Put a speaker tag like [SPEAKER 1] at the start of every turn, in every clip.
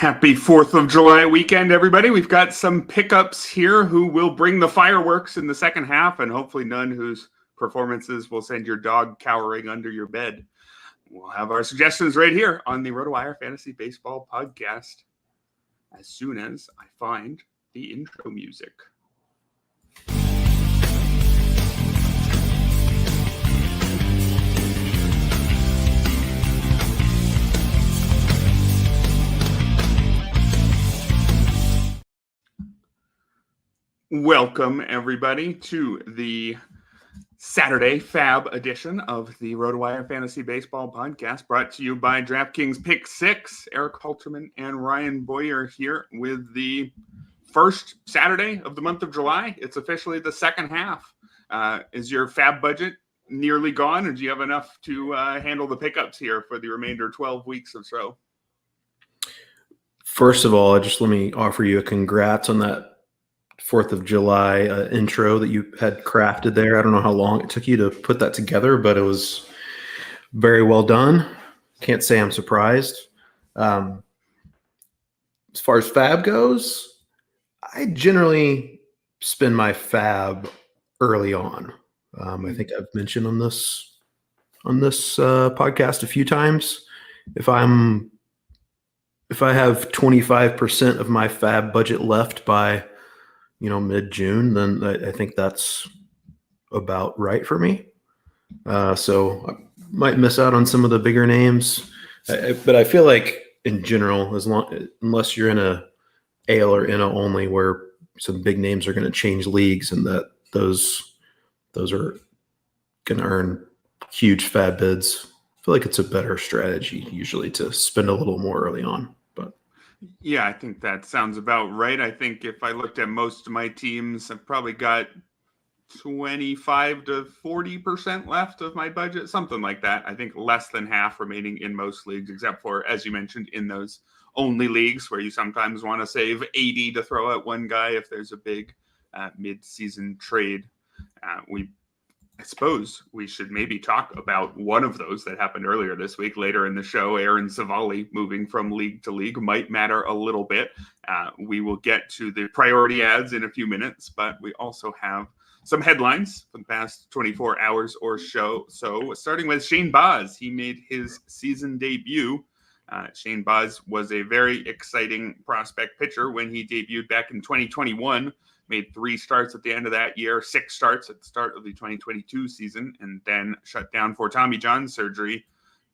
[SPEAKER 1] Happy 4th of July weekend, everybody. We've got some pickups here who will bring the fireworks in the second half, and hopefully none whose performances will send your dog cowering under your bed. We'll have our suggestions right here on the RotoWire Fantasy Baseball Podcast as soon as I find the intro music. Welcome, everybody, to the Saturday FAAB edition of the RotoWire Fantasy Baseball Podcast, brought to you by Draftkings Pick6. Erik, Halterman, and Ryan Boyer here with the first Saturday of the month of July. It's officially the second half. Is your FAAB budget nearly gone, or do you have enough to handle the pickups here for the remainder 12 weeks or so?
[SPEAKER 2] First of all, let me offer you a congrats on that 4th of July intro that you had crafted there. I don't know how long it took you to put that together, but it was very well done. Can't say I'm surprised. As far as FAAB goes, I generally spend my FAAB early on. I think I've mentioned on this podcast a few times. If I have 25% of my FAAB budget left by mid-June, then I think that's about right for me. So I might miss out on some of the bigger names, but I feel like in general, unless you're in a AL or NL only, where some big names are going to change leagues, and that those are going to earn huge FAAB bids, I feel like it's a better strategy usually to spend a little more early on.
[SPEAKER 1] Yeah, I think that sounds about right. I think if I looked at most of my teams, I've probably got 25 to 40% left of my budget, something like that. I think less than half remaining in most leagues, except for, as you mentioned, in those only leagues where you sometimes want to save 80 to throw at one guy if there's a big mid-season trade. I suppose we should maybe talk about one of those that happened earlier this week. Later in the show, Civale moving from league to league might matter a little bit. We will get to the priority ads in a few minutes, but we also have some headlines from the past 24 hours or so. So starting with Shane Baz, he made his season debut. Shane Baz was a very exciting prospect pitcher when he debuted back in 2021. Made 3 starts at the end of that year, 6 starts at the start of the 2022 season, and then shut down for Tommy John surgery.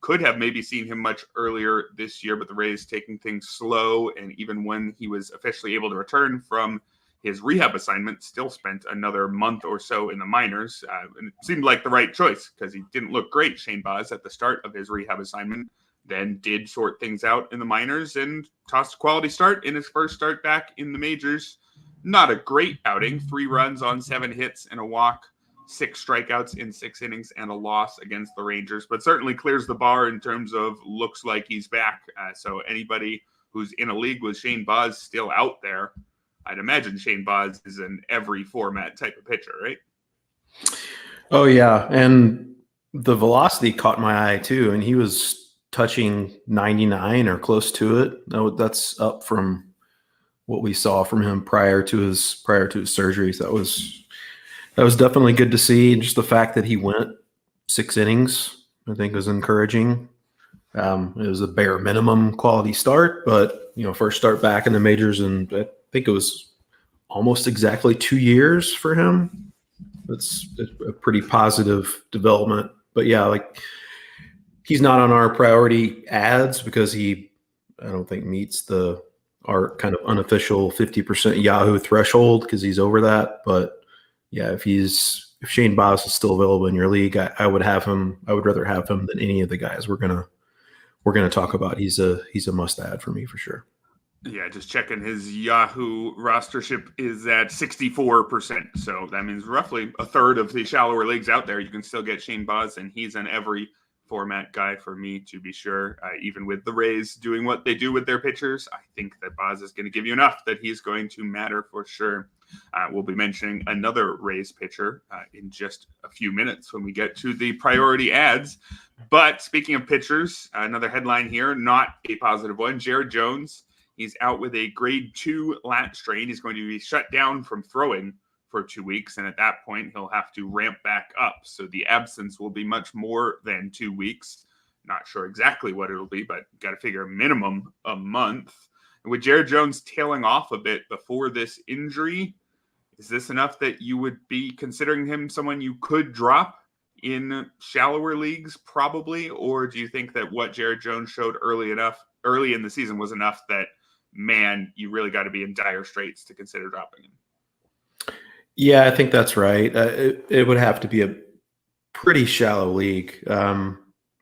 [SPEAKER 1] Could have maybe seen him much earlier this year, but the Rays taking things slow, and even when he was officially able to return from his rehab assignment, still spent another month or so in the minors. And it seemed like the right choice because he didn't look great, Shane Baz, at the start of his rehab assignment, then did sort things out in the minors and tossed a quality start in his first start back in the majors. Not a great outing, 3 runs on 7 hits and a walk, 6 strikeouts in 6 innings and a loss against the Rangers, but certainly clears the bar in terms of looks like he's back. So anybody who's in a league with Shane Baz still out there, I'd imagine Shane Baz is an every format type of pitcher, right?
[SPEAKER 2] Oh, yeah. And the velocity caught my eye too. And he was touching 99 or close to it. That's up from what we saw from him prior to his surgery. So that was definitely good to see. Just the fact that he went 6 innings, I think, was encouraging. It was a bare minimum quality start, but first start back in the majors, and I think it was almost exactly 2 years for him. That's a pretty positive development. But yeah, he's not on our priority ads because I don't think meets our kind of unofficial 50% Yahoo threshold because he's over that. But yeah, if Shane Baz is still available in your league, I would have him. I would rather have him than any of the guys we're gonna talk about. He's a must add for me for sure.
[SPEAKER 1] Yeah, just checking his Yahoo rostership is at 64%. So that means roughly a third of the shallower leagues out there, you can still get Shane Baz, and he's an every format guy for me, to be sure. Even with the Rays doing what they do with their pitchers, I think that Baz is going to give you enough that he's going to matter for sure. We'll be mentioning another Rays pitcher in just a few minutes when we get to the priority ads. But speaking of pitchers, another headline here, not a positive one. Jared Jones, He's out with a grade 2 lat strain. He's going to be shut down from throwing for 2 weeks, and at that point, he'll have to ramp back up. So the absence will be much more than 2 weeks. Not sure exactly what it'll be, but got to figure a minimum a month. And with Jared Jones tailing off a bit before this injury, is this enough that you would be considering him someone you could drop in shallower leagues, probably? Or do you think that what Jared Jones showed early in the season was enough that, man, you really got to be in dire straits to consider dropping him?
[SPEAKER 2] Yeah, I think that's right. It would have to be a pretty shallow league.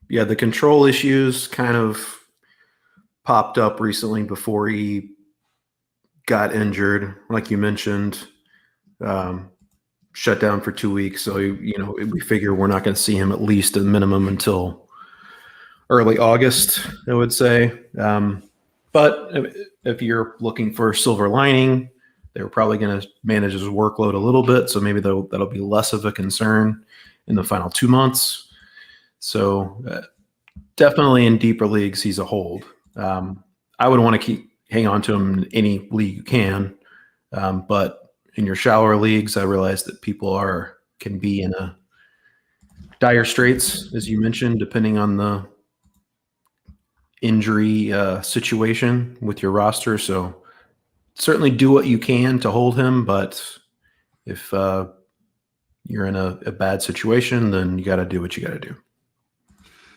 [SPEAKER 2] Yeah, the control issues kind of popped up recently before he got injured, like you mentioned. Shut down for 2 weeks. So, we figure we're not going to see him at least a minimum until early August, I would say. But if you're looking for a silver lining, they were probably going to manage his workload a little bit. So maybe that'll be less of a concern in the final 2 months. So definitely in deeper leagues, he's a hold. I would want to hang on to him in any league you can. But in your shallower leagues, I realize that people can be in a dire straits, as you mentioned, depending on the injury situation with your roster. So certainly do what you can to hold him, but if you're in a bad situation, then you got to do what you got to do.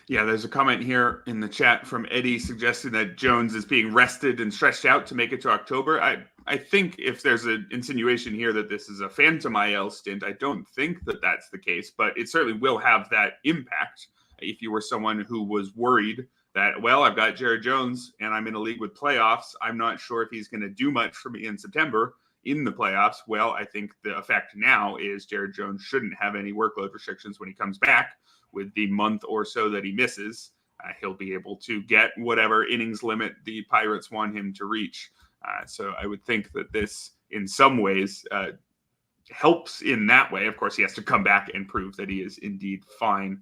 [SPEAKER 1] Yeah, there's a comment here in the chat from Eddie suggesting that Jones is being rested and stretched out to make it to October. I think if there's an insinuation here that this is a phantom IL stint, I don't think that that's the case, but it certainly will have that impact. If you were someone who was worried that, well, I've got Jared Jones and I'm in a league with playoffs, I'm not sure if he's going to do much for me in September in the playoffs. Well, I think the effect now is Jared Jones shouldn't have any workload restrictions when he comes back. With the month or so that he misses, he'll be able to get whatever innings limit the Pirates want him to reach. So I would think that this, in some ways, helps in that way. Of course, he has to come back and prove that he is indeed fine.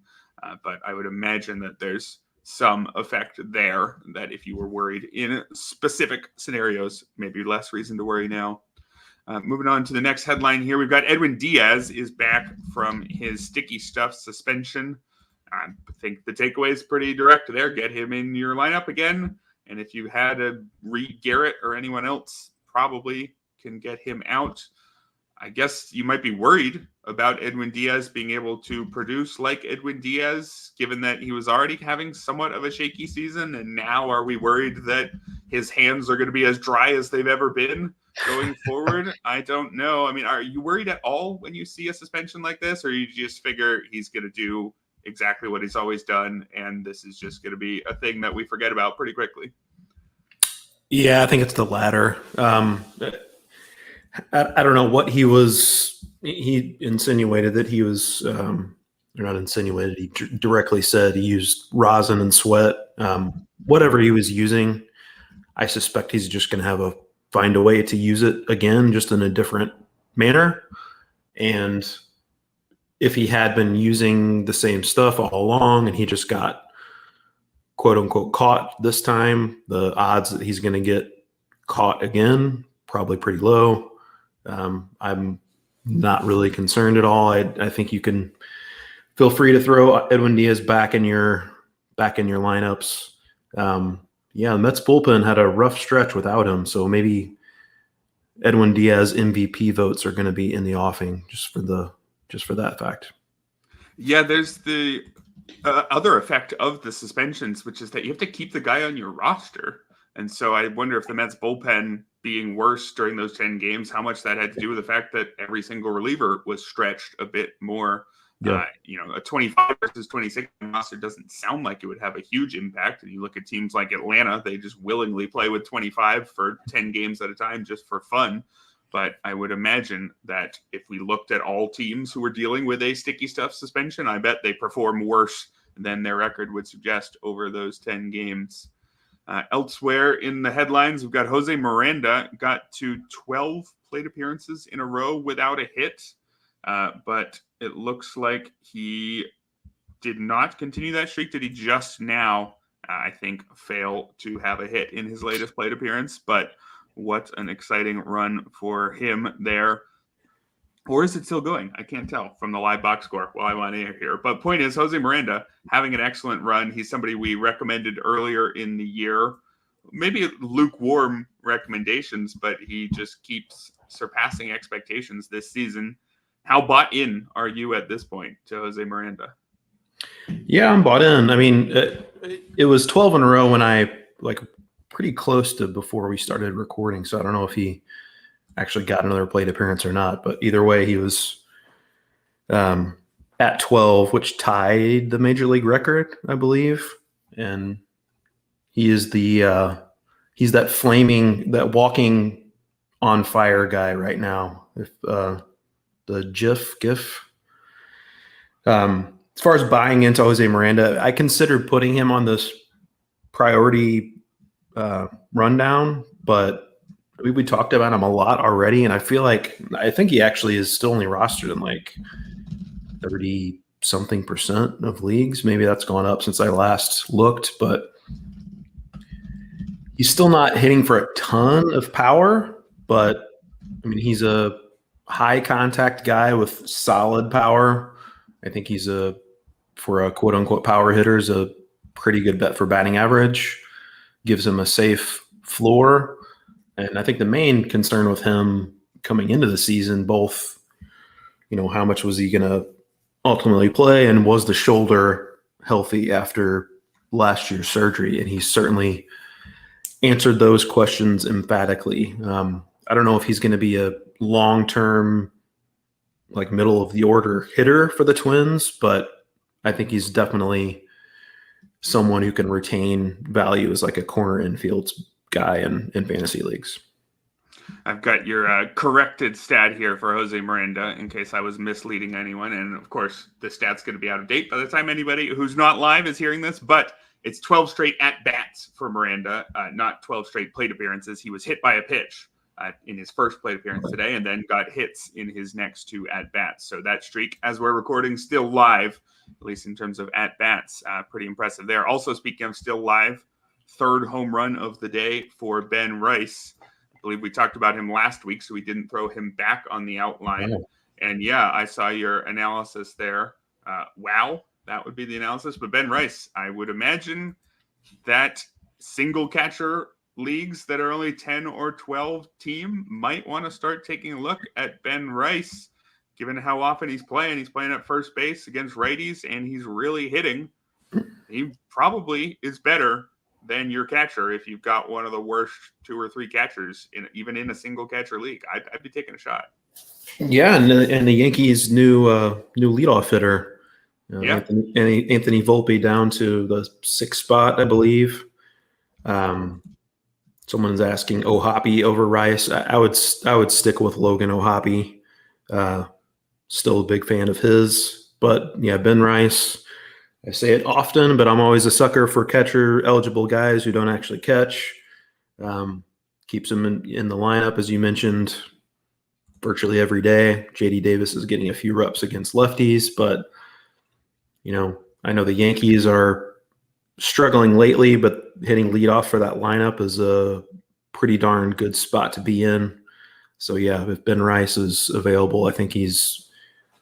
[SPEAKER 1] But I would imagine that there's some effect there, that if you were worried in specific scenarios, maybe less reason to worry now. Moving on to the next headline here, we've got Edwin Diaz is back from his sticky stuff suspension. I think the takeaway is pretty direct there. Get him in your lineup again. And if you had a Reed Garrett or anyone else, probably can get him out. I guess you might be worried about Edwin Diaz being able to produce like Edwin Diaz, given that he was already having somewhat of a shaky season. And now are we worried that his hands are going to be as dry as they've ever been going forward? I don't know. I mean, are you worried at all when you see a suspension like this, or you just figure he's going to do exactly what he's always done, and this is just going to be a thing that we forget about pretty quickly?
[SPEAKER 2] Yeah, I think it's the latter. I don't know what he insinuated that he was, or not insinuated, he directly said he used rosin and sweat. Whatever he was using, I suspect he's just going to find a way to use it again, just in a different manner. And if he had been using the same stuff all along and he just got quote unquote caught this time, the odds that he's going to get caught again, probably pretty low. I'm not really concerned at all. I think you can feel free to throw Edwin Diaz back in your lineups. Yeah, the Mets bullpen had a rough stretch without him, so maybe Edwin Diaz MVP votes are going to be in the offing just for that fact.
[SPEAKER 1] Yeah, there's the other effect of the suspensions, which is that you have to keep the guy on your roster. And so I wonder if the Mets bullpen being worse during those 10 games, how much that had to do with the fact that every single reliever was stretched a bit more. Yeah. A 25 versus 26 roster doesn't sound like it would have a huge impact. And you look at teams like Atlanta, they just willingly play with 25 for 10 games at a time just for fun. But I would imagine that if we looked at all teams who were dealing with a sticky stuff suspension, I bet they perform worse than their record would suggest over those 10 games. Elsewhere in the headlines, we've got Jose Miranda got to 12 plate appearances in a row without a hit. But it looks like he did not continue that streak. Did he just now I think, fail to have a hit in his latest plate appearance. But what an exciting run for him there. Or is it still going? I can't tell from the live box score while I'm on air here. But point is, Jose Miranda having an excellent run. He's somebody we recommended earlier in the year. Maybe lukewarm recommendations, but he just keeps surpassing expectations this season. How bought in are you at this point to Jose Miranda?
[SPEAKER 2] Yeah, I'm bought in. I mean, it was 12 in a row when I pretty close to before we started recording. So I don't know if he actually got another plate appearance or not, but either way, he was at 12, which tied the major league record, I believe. And he is he's that walking on fire guy right now. If the GIF. As far as buying into Jose Miranda, I considered putting him on this priority rundown, but we talked about him a lot already, and I think he actually is still only rostered in 30-something% of leagues. Maybe that's gone up since I last looked, but he's still not hitting for a ton of power. But I mean, he's a high contact guy with solid power. I think he's for a quote unquote power hitter, is a pretty good bet for batting average. Gives him a safe floor. And I think the main concern with him coming into the season, both, how much was he going to ultimately play, and was the shoulder healthy after last year's surgery? And he certainly answered those questions emphatically. I don't know if he's going to be a long-term, middle of the order hitter for the Twins, but I think he's definitely someone who can retain value as a corner infield guy in fantasy leagues.
[SPEAKER 1] I've got your corrected stat here for Jose Miranda in case I was misleading anyone. And of course, the stat's going to be out of date by the time anybody who's not live is hearing this, but it's 12 straight at-bats for Miranda, not 12 straight plate appearances. He was hit by a pitch in his first plate appearance today, and then got hits in his next two at-bats. So that streak, as we're recording, still live, at least in terms of at-bats. Pretty impressive there. Also, speaking of still live, third home run of the day for Ben Rice. I believe we talked about him last week, so we didn't throw him back on the outline. Oh. And yeah, I saw your analysis there. Wow, that would be the analysis. But Ben Rice, I would imagine that single catcher leagues that are only 10 or 12 team might want to start taking a look at Ben Rice, given how often he's playing. He's playing at first base against righties, and he's really hitting. He probably is better than your catcher if you've got one of the worst 2 or 3 catchers, even in a single catcher league. I'd be taking a shot. Yeah,
[SPEAKER 2] and the Yankees' new leadoff hitter, Anthony Volpe, down to the 6th spot, I believe. Someone's asking Ohapi over Rice. I would stick with Logan Ohapi. Still a big fan of his, but yeah, Ben Rice. I say it often, but I'm always a sucker for catcher-eligible guys who don't actually catch. Keeps them in the lineup, as you mentioned, virtually every day. J.D. Davis is getting a few reps against lefties, but, I know the Yankees are struggling lately, but hitting leadoff for that lineup is a pretty darn good spot to be in. So, yeah, if Ben Rice is available, I think he's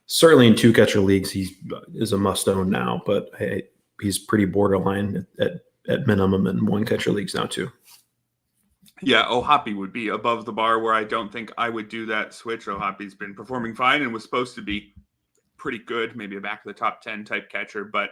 [SPEAKER 2] certainly in 2 catcher leagues. He is a must-own now, but he's pretty borderline at minimum in 1 catcher leagues now too.
[SPEAKER 1] Yeah, Ohapi would be above the bar where I don't think I would do that switch. Ohapi's been performing fine and was supposed to be pretty good, maybe a back of the top 10 type catcher, but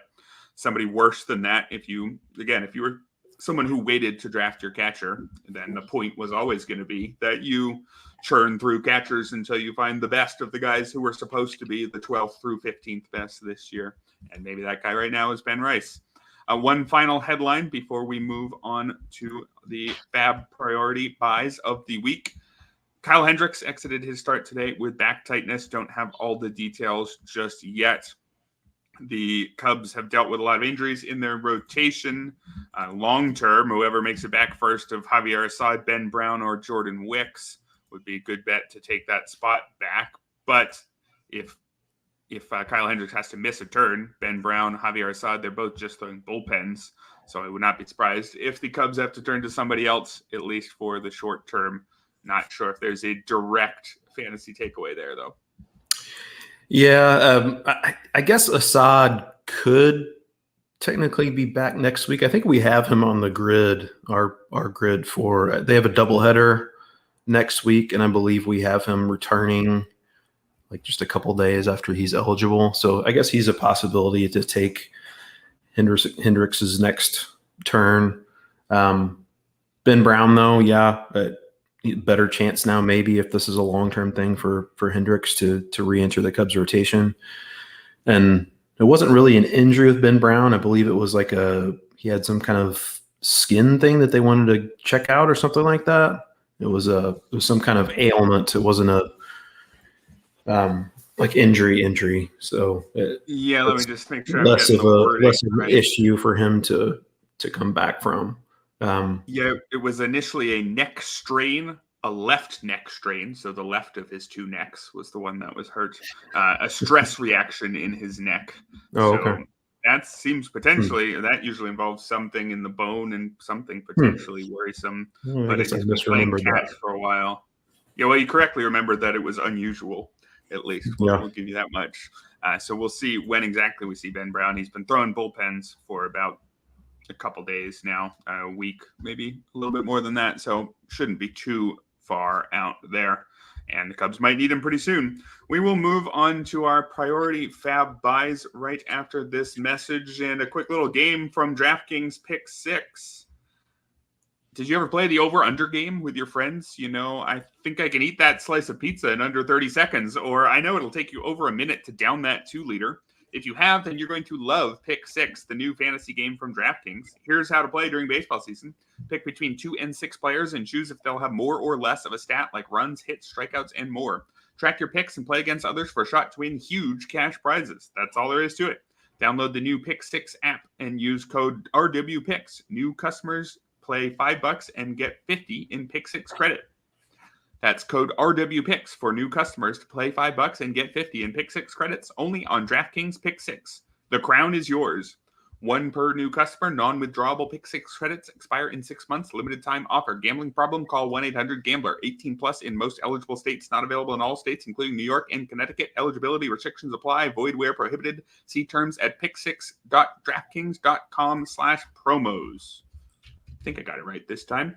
[SPEAKER 1] somebody worse than that. If you were someone who waited to draft your catcher, then the point was always going to be that you churn through catchers until you find the best of the guys who were supposed to be the 12th through 15th best this year. And maybe that guy right now is Ben Rice. One final headline before we move on to the FAAB priority buys of the week. Kyle Hendricks exited his start today with back tightness. Don't have all the details just yet. The Cubs have dealt with a lot of injuries in their rotation. Long-term, whoever makes it back first of Javier Assad, Ben Brown, or Jordan Wicks would be a good bet to take that spot back. But if Kyle Hendricks has to miss a turn, Ben Brown, Javier Assad, they're both just throwing bullpens. So I would not be surprised if the Cubs have to turn to somebody else, at least for the short term. Not sure if there's a direct fantasy takeaway there, though.
[SPEAKER 2] Yeah, I guess Assad could technically be back next week. I think we have him on the grid, our grid for they have a doubleheader next week, and I believe we have him returning like just a couple days after he's eligible. So I guess he's a possibility to take Hendricks's next turn. Ben Brown, though, yeah, better chance now maybe if this is a long-term thing for Hendricks to re-enter the Cubs rotation. And it wasn't really an injury with Ben Brown. I believe it was like he had some kind of skin thing that they wanted to check out or something like that. It was some kind of ailment. It wasn't a like injury. So
[SPEAKER 1] let me just make sure
[SPEAKER 2] less of an issue for him to come back from.
[SPEAKER 1] It was initially a neck strain, a left neck strain. So the left of his two necks was the one that was hurt. A stress reaction in his neck.
[SPEAKER 2] Okay.
[SPEAKER 1] That seems potentially, that usually involves something in the bone and something potentially worrisome. But it's been playing catch for a while. Yeah, well, you correctly remembered that it was unusual, at least. We'll give you that much. So we'll see when exactly we see Ben Brown. He's been throwing bullpens for about a couple days now, a week, maybe a little bit more than that. So shouldn't be too far out there. And the Cubs might need him pretty soon. We will move on to our priority FAAB buys right after this message and a quick little game from Draftkings Pick6. Did you ever play the over-under game with your friends? I think I can eat that slice of pizza in under 30 seconds, or I know it'll take you over a minute to down that 2-liter. If you have, then you're going to love Pick6, the new fantasy game from DraftKings. Here's how to play during baseball season. Pick between 2 and 6 players and choose if they'll have more or less of a stat like runs, hits, strikeouts, and more. Track your picks and play against others for a shot to win huge cash prizes. That's all there is to it. Download the new Pick6 app and use code RWPicks. New customers play $5 and get 50 in Pick6 credit. That's code RWPicks for new customers to play $5 and get 50 in Pick6 credits only on DraftKings Pick6. The crown is yours. 1 per new customer. Non-withdrawable Pick6 credits expire in 6 months. Limited time offer. Gambling problem? Call 1-800-GAMBLER. 18 plus in most eligible states. Not available in all states, including New York and Connecticut. Eligibility restrictions apply. Void where prohibited. See terms at pick6.draftkings.com/promos. I think I got it right this time.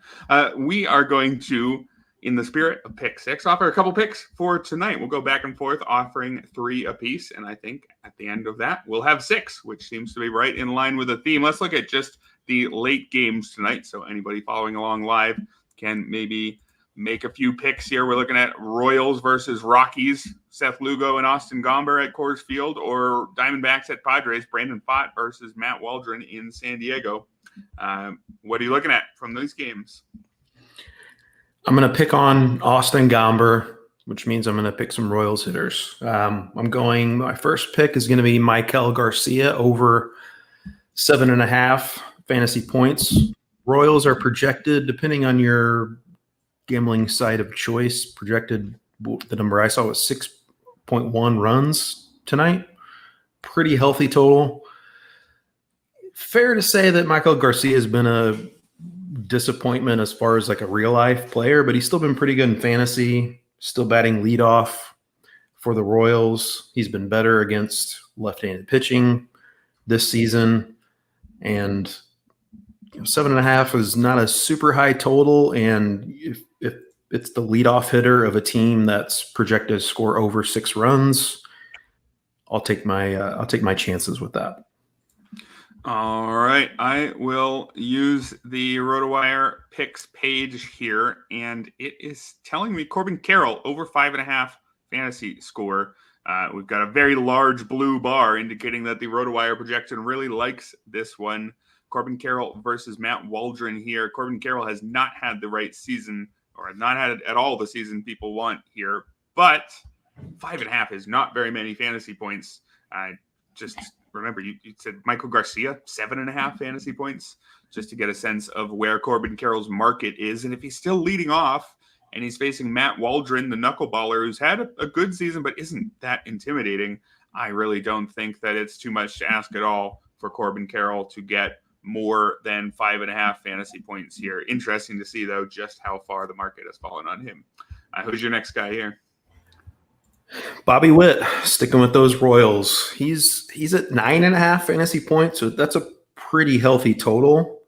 [SPEAKER 1] We are going to, in the spirit of Pick6, offer a couple picks for tonight. We'll go back and forth offering 3 apiece, and I think at the end of that, we'll have 6, which seems to be right in line with the theme. Let's look at just the late games tonight, so anybody following along live can maybe make a few picks here. We're looking at Royals versus Rockies, Seth Lugo and Austin Gomber at Coors Field, or Diamondbacks at Padres, Brandon Pfaadt versus Matt Waldron in San Diego. What are you looking at from these games?
[SPEAKER 2] I'm going to pick on Austin Gomber, which means I'm going to pick some Royals hitters. My first pick is going to be Michael Garcia over 7.5 fantasy points. Royals are projected, depending on your gambling site of choice, projected, the number I saw was 6.1 runs tonight. Pretty healthy total. Fair to say that Michael Garcia has been a disappointment as far as like a real life player, but he's still been pretty good in fantasy, still batting leadoff for the Royals. He's been better against left-handed pitching this season, and 7.5 is not a super high total. And if it's the leadoff hitter of a team that's projected to score over 6 runs, I'll take my chances with that.
[SPEAKER 1] All right, I will use the RotoWire picks page here, and it is telling me Corbin Carroll over 5.5 fantasy score. We've got a very large blue bar indicating that the RotoWire projection really likes this one. Corbin Carroll versus Matt Waldron here. Corbin Carroll has not had the right season, or not had at all the season people want here, but 5.5 is not very many fantasy points. Just remember, you said Michael Garcia, 7.5 fantasy points, just to get a sense of where Corbin Carroll's market is. And if he's still leading off and he's facing Matt Waldron, the knuckleballer, who's had a good season but isn't that intimidating, I really don't think that it's too much to ask at all for Corbin Carroll to get more than 5.5 fantasy points here. Interesting to see, though, just how far the market has fallen on him. Who's your next guy here?
[SPEAKER 2] Bobby Witt, sticking with those Royals. He's at 9.5 fantasy points, so that's a pretty healthy total.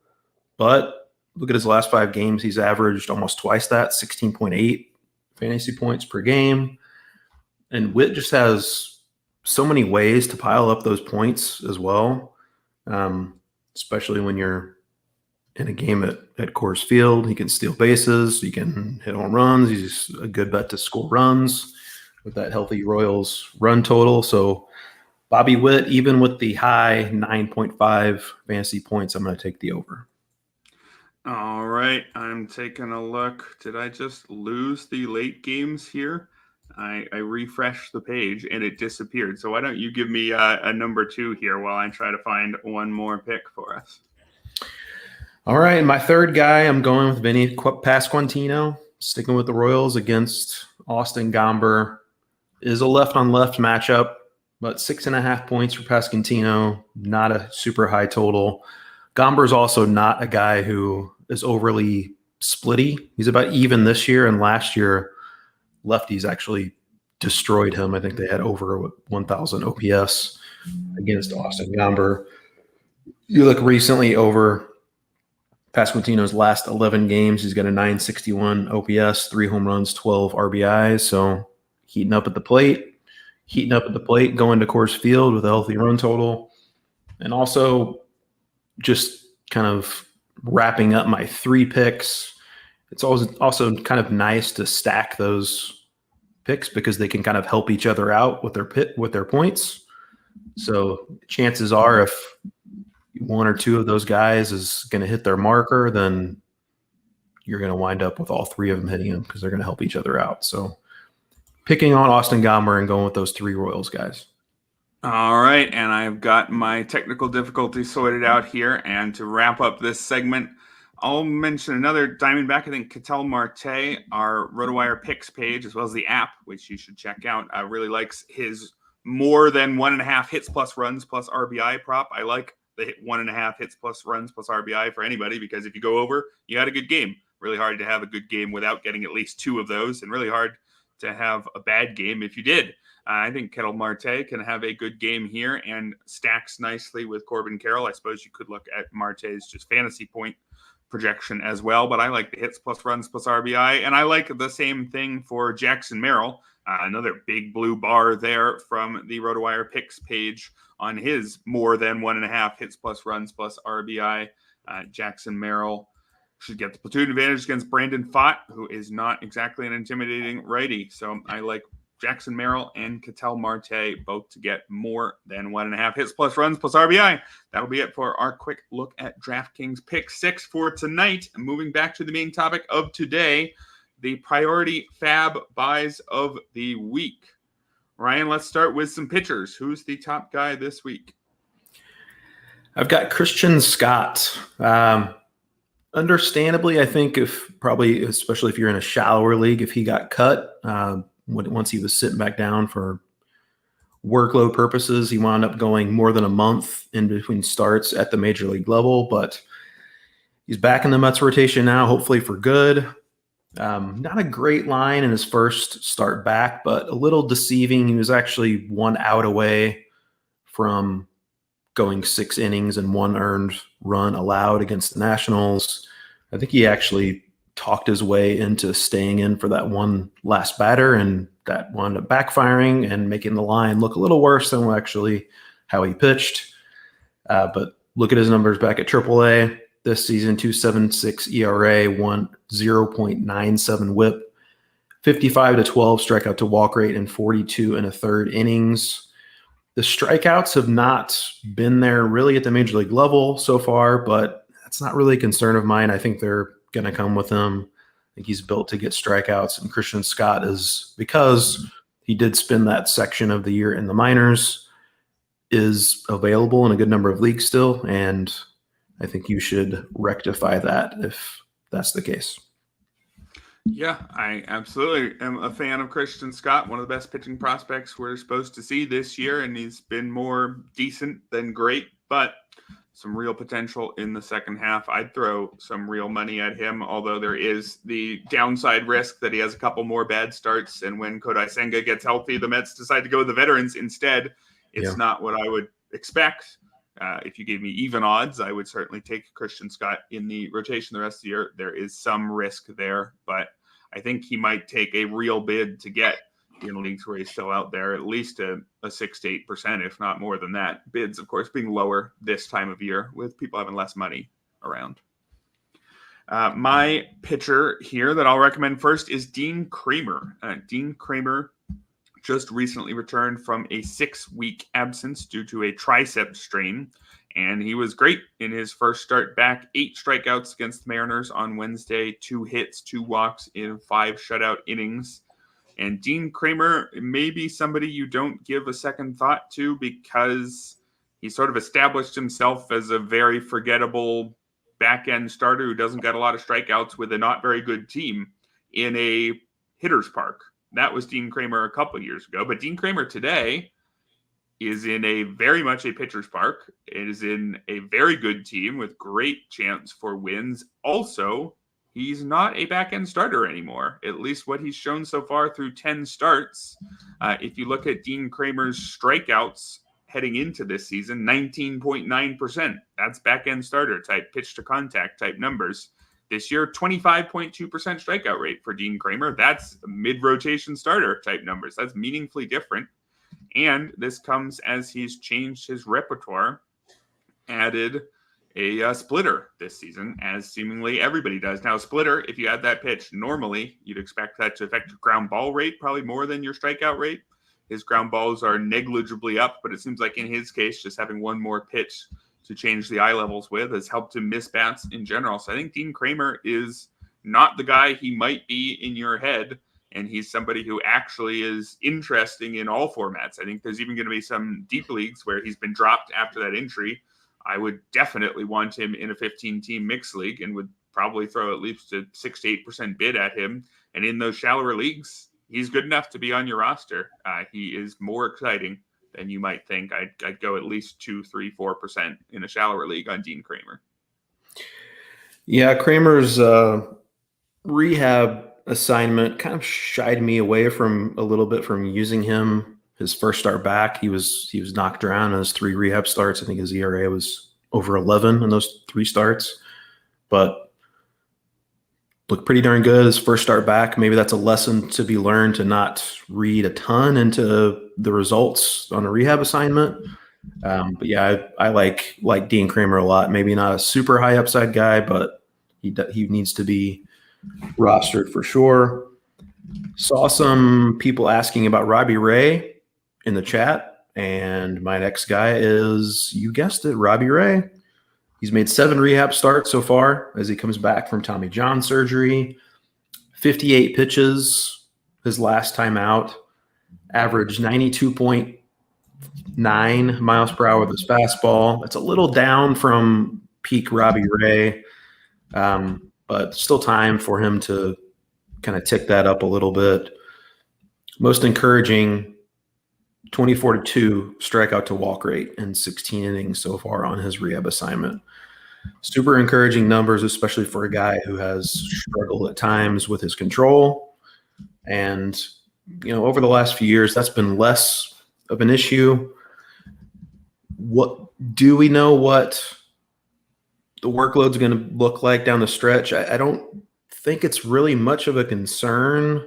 [SPEAKER 2] But look at his last 5 games. He's averaged almost twice that, 16.8 fantasy points per game. And Witt just has so many ways to pile up those points as well, especially when you're in a game at Coors Field. He can steal bases. He can hit home runs. He's a good bet to score runs with that healthy Royals run total. So Bobby Witt, even with the high 9.5 fantasy points, I'm going to take the over.
[SPEAKER 1] All right, I'm taking a look. Did I just lose the late games here? I refreshed the page and it disappeared. So why don't you give me a number 2 here while I try to find one more pick for us?
[SPEAKER 2] All right, my third guy, I'm going with Vinny Pasquantino, sticking with the Royals against Austin Gomber. Is a left-on-left matchup, but 6.5 points for Pasquantino, not a super high total. Gomber's also not a guy who is overly splitty. He's about even this year, and last year lefties actually destroyed him. I think they had over 1,000 OPS against Austin Gomber. You look recently over Pasquantino's last 11 games, he's got a 961 OPS, 3 home runs, 12 RBIs. So heating up at the plate, going to Coors Field with a healthy run total. And also just kind of wrapping up my 3 picks. It's also kind of nice to stack those picks because they can kind of help each other out with their points. So chances are if one or two of those guys is going to hit their marker, then you're going to wind up with all 3 of them hitting them because they're going to help each other out. So picking on Austin Gomber and going with those 3 Royals guys.
[SPEAKER 1] All right, and I've got my technical difficulty sorted out here. And to wrap up this segment, I'll mention another Diamondback. I think Ketel Marte, our RotoWire picks page, as well as the app, which you should check out, really likes his more than 1.5 hits plus runs plus RBI prop. I like the 1.5 hits plus runs plus RBI for anybody because if you go over, you had a good game. Really hard to have a good game without getting at least 2 of those, and really hard to have a bad game if you did. I think Ketel Marte can have a good game here and stacks nicely with Corbin Carroll. I suppose you could look at Marte's just fantasy point projection as well, but I like the hits plus runs plus RBI, and I like the same thing for Jackson Merrill. Another big blue bar there from the RotoWire picks page on his more than 1.5 hits plus runs plus RBI. Jackson Merrill should get the platoon advantage against Brandon Pfaadt, who is not exactly an intimidating righty. So I like Jackson Merrill and Ketel Marte both to get more than 1.5 hits plus runs plus RBI. That'll be it for our quick look at DraftKings Pick6 for tonight. Moving back to the main topic of today, the priority FAAB buys of the week. Ryan, let's start with some pitchers. Who's the top guy this week?
[SPEAKER 2] I've got Christian Scott. Understandably, I think especially if you're in a shallower league, if he got cut, once he was sitting back down for workload purposes, he wound up going more than a month in between starts at the major league level, but he's back in the Mets rotation now, hopefully for good. Not a great line in his first start back, but a little deceiving. He was actually 1 out away from going 6 innings and 1 earned run allowed against the Nationals. I think he actually talked his way into staying in for that one last batter, and that wound up backfiring and making the line look a little worse than actually how he pitched. But look at his numbers back at AAA this season: 2.76 ERA, 0.97 WHIP, 55-12 strikeout to walk rate, and 42 1/3 innings. The strikeouts have not been there really at the major league level so far, but that's not really a concern of mine. I think they're going to come with him. I think he's built to get strikeouts, and Christian Scott is, because he did spend that section of the year in the minors, is available in a good number of leagues still, and I think you should rectify that if that's the case.
[SPEAKER 1] Yeah, I absolutely am a fan of Christian Scott, one of the best pitching prospects we're supposed to see this year, and he's been more decent than great, but some real potential in the second half. I'd throw some real money at him, although there is the downside risk that he has a couple more bad starts. And when Kodai Senga gets healthy, the Mets decide to go with the veterans instead. It's not what I would expect. If you gave me even odds, I would certainly take Christian Scott in the rotation the rest of the year. There is some risk there, but I think he might take a real bid to get in leagues where he's still out there, at least a 6 to 8%, if not more than that. Bids, of course, being lower this time of year with people having less money around. My pitcher here that I'll recommend first is Dean Kremer. Dean Kremer just recently returned from a 6-week absence due to a tricep strain, and he was great in his first start back. 8 strikeouts against the Mariners on Wednesday, 2 hits, 2 walks in 5 shutout innings. And Dean Kremer may be somebody you don't give a second thought to because he sort of established himself as a very forgettable back-end starter who doesn't get a lot of strikeouts with a not very good team in a hitter's park. That was Dean Kremer a couple of years ago. But Dean Kremer today is in a very much a pitcher's park. It is in a very good team with great chance for wins. Also, he's not a back-end starter anymore, at least what he's shown so far through 10 starts. If you look at Dean Kremer's strikeouts heading into this season, 19.9%. That's back-end starter type, pitch-to-contact type numbers. This year, 25.2% strikeout rate for Dean Kremer. That's mid-rotation starter type numbers. That's meaningfully different. And this comes as he's changed his repertoire, added a splitter this season, as seemingly everybody does. Now, a splitter, if you add that pitch, normally you'd expect that to affect your ground ball rate probably more than your strikeout rate. His ground balls are negligibly up, but it seems like in his case, just having one more pitch to change the eye levels with has helped him miss bats in general. So I think Dean Kremer is not the guy he might be in your head, and he's somebody who actually is interesting in all formats. I think there's even going to be some deep leagues where he's been dropped after that injury. I would definitely want him in a 15-team mixed league and would probably throw at least a 6 to 8% bid at him. And in those shallower leagues, he's good enough to be on your roster. He is more exciting than you might think. I'd go at least 2, 3, 4% in a shallower league on Dean Kremer.
[SPEAKER 2] Yeah, Kramer's rehab assignment kind of shied me away from a little bit from using him. His first start back, he was knocked around in his 3 rehab starts. I think his ERA was over 11 in those 3 starts, but looked pretty darn good his first start back. Maybe that's a lesson to be learned, to not read a ton into the results on a rehab assignment. But yeah, I like Dean Kremer a lot. Maybe not a super high upside guy, but he needs to be rostered for sure. Saw some people asking about Robbie Ray in the chat, and my next guy is, you guessed it, Robbie Ray. He's made 7 rehab starts so far as he comes back from Tommy John surgery. 58 pitches his last time out. Averaged 92.9 miles per hour with his fastball. That's a little down from peak Robbie Ray, but still time for him to kind of tick that up a little bit. Most encouraging, 24-2 strikeout to walk rate in 16 innings so far on his rehab assignment. Super encouraging numbers, especially for a guy who has struggled at times with his control. And, over the last few years, that's been less of an issue. What do we know what the workload's going to look like down the stretch? I don't think it's really much of a concern.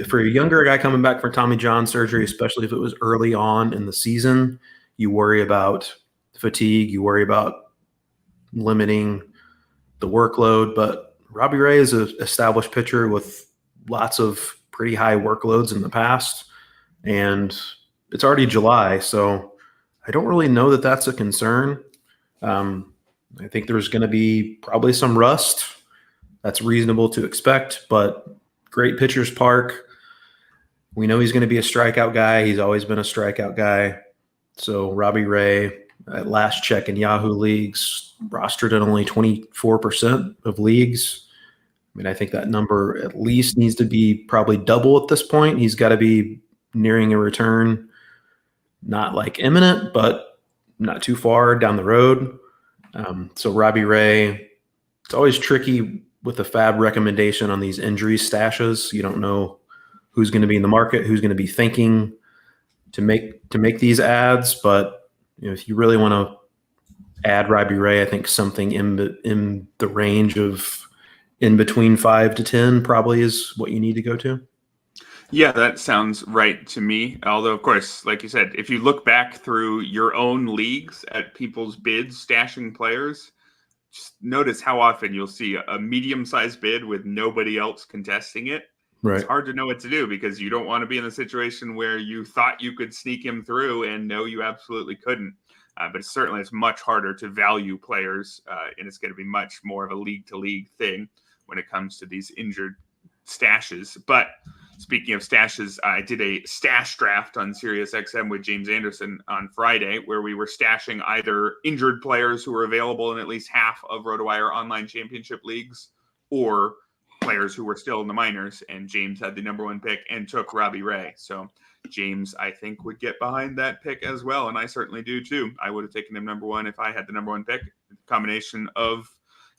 [SPEAKER 2] For a younger guy coming back from Tommy John surgery, especially if it was early on in the season, you worry about fatigue, you worry about limiting the workload. But Robbie Ray is an established pitcher with lots of pretty high workloads in the past, and it's already July, so I don't really know that that's a concern. I think there's going to be probably some rust. That's reasonable to expect, but great pitcher's park. We know he's going to be a strikeout guy. He's always been a strikeout guy. So Robbie Ray, at last check in Yahoo leagues, rostered in only 24% of leagues. I mean, I think that number at least needs to be probably double at this point. He's got to be nearing a return, not like imminent, but not too far down the road. So Robbie Ray, it's always tricky with the FAAB recommendation on these injury stashes. You don't know who's going to be in the market, who's going to be thinking to make these ads. But if you really want to add Robbie Ray, I think something in the range of in between 5 to 10 probably is what you need to go to.
[SPEAKER 1] Yeah, that sounds right to me. Although, of course, like you said, if you look back through your own leagues at people's bids stashing players, just notice how often you'll see a medium-sized bid with nobody else contesting it.
[SPEAKER 2] Right.
[SPEAKER 1] It's hard to know what to do because you don't want to be in a situation where you thought you could sneak him through and no, you absolutely couldn't. But certainly it's much harder to value players, and it's going to be much more of a league-to-league thing when it comes to these injured stashes. But speaking of stashes, I did a stash draft on SiriusXM with James Anderson on Friday where we were stashing either injured players who were available in at least half of RotoWire online championship leagues or players who were still in the minors. And James had the number one pick and took Robbie Ray. So James, I think, would get behind that pick as well. And I certainly do too. I would have taken him number one if I had the number one pick. Combination of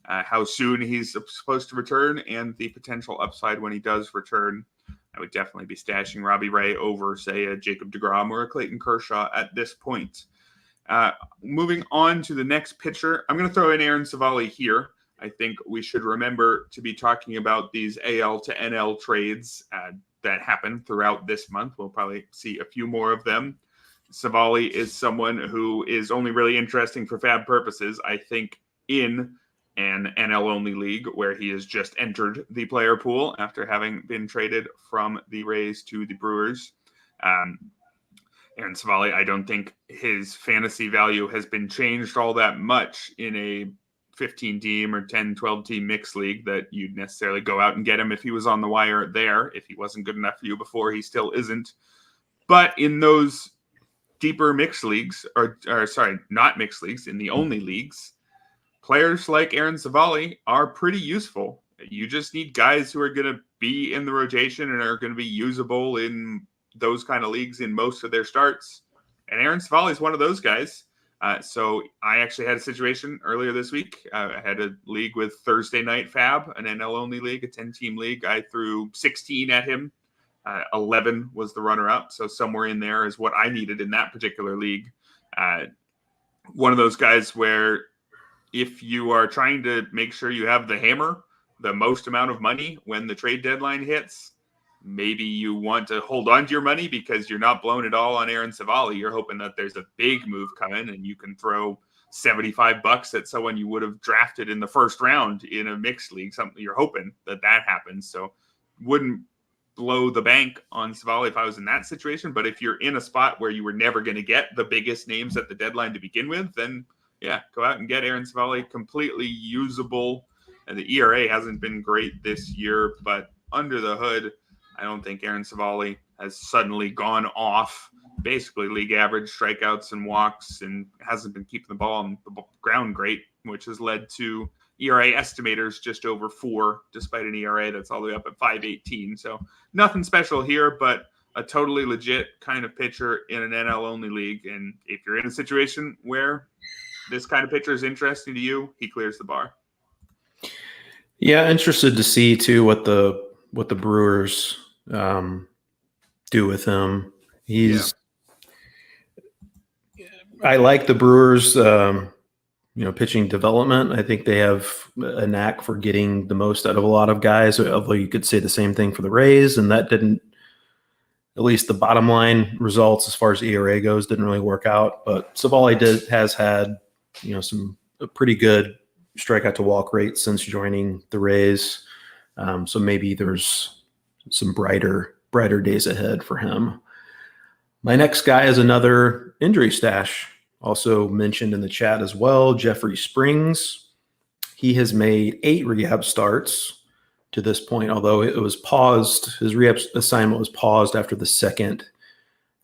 [SPEAKER 1] how soon he's supposed to return and the potential upside when he does return. I would definitely be stashing Robbie Ray over, say, a Jacob deGrom or a Clayton Kershaw at this point. Moving on to the next pitcher, I'm going to throw in Aaron Civale here. I think we should remember to be talking about these AL to NL trades that happen throughout this month. We'll probably see a few more of them. Civale is someone who is only really interesting for FAAB purposes, I think, in an NL-only league where he has just entered the player pool after having been traded from the Rays to the Brewers. Aaron Civale, I don't think his fantasy value has been changed all that much in a 15-team or 10, 12-team mixed league that you'd necessarily go out and get him if he was on the wire there. If he wasn't good enough for you before, he still isn't. But in those deeper mixed leagues, or sorry, not mixed leagues, in the only leagues, players like Aaron Civale are pretty useful. You just need guys who are going to be in the rotation and are going to be usable in those kind of leagues in most of their starts. And Aaron Civale is one of those guys. So I actually had a situation earlier this week. I had a league with Thursday Night FAAB, an NL-only league, a 10-team league. I threw 16 at him. 11 was the runner-up. So somewhere in there is what I needed in that particular league. One of those guys where if you are trying to make sure you have the hammer, the most amount of money when the trade deadline hits, maybe you want to hold on to your money because you're not blowing it all on Aaron Civale. You're hoping that there's a big move coming and you can throw $75 at someone you would have drafted in the first round in a mixed league. Something you're hoping that happens. So wouldn't blow the bank on Civale if I was in that situation. But if you're in a spot where you were never going to get the biggest names at the deadline to begin with, then yeah, go out and get Aaron Civale, completely usable. And the ERA hasn't been great this year, but under the hood, I don't think Aaron Civale has suddenly gone off basically league average strikeouts and walks and hasn't been keeping the ball on the ground great, which has led to ERA estimators just over 4, despite an ERA that's all the way up at 5.18. So nothing special here, but a totally legit kind of pitcher in an NL-only league. And if you're in a situation where this kind of pitcher is interesting to you, he clears the bar.
[SPEAKER 2] Yeah, interested to see too what the Brewers do with him. I like the Brewers, pitching development. I think they have a knack for getting the most out of a lot of guys. Although you could say the same thing for the Rays, and that didn't. At least the bottom line results as far as ERA goes didn't really work out. But Civale has had some pretty good strikeout to walk rate since joining the Rays. So maybe there's some brighter days ahead for him. My next guy is another injury stash, also mentioned in the chat as well, Jeffrey Springs. He has made 8 rehab starts to this point, although it was paused. His rehab assignment was paused after the second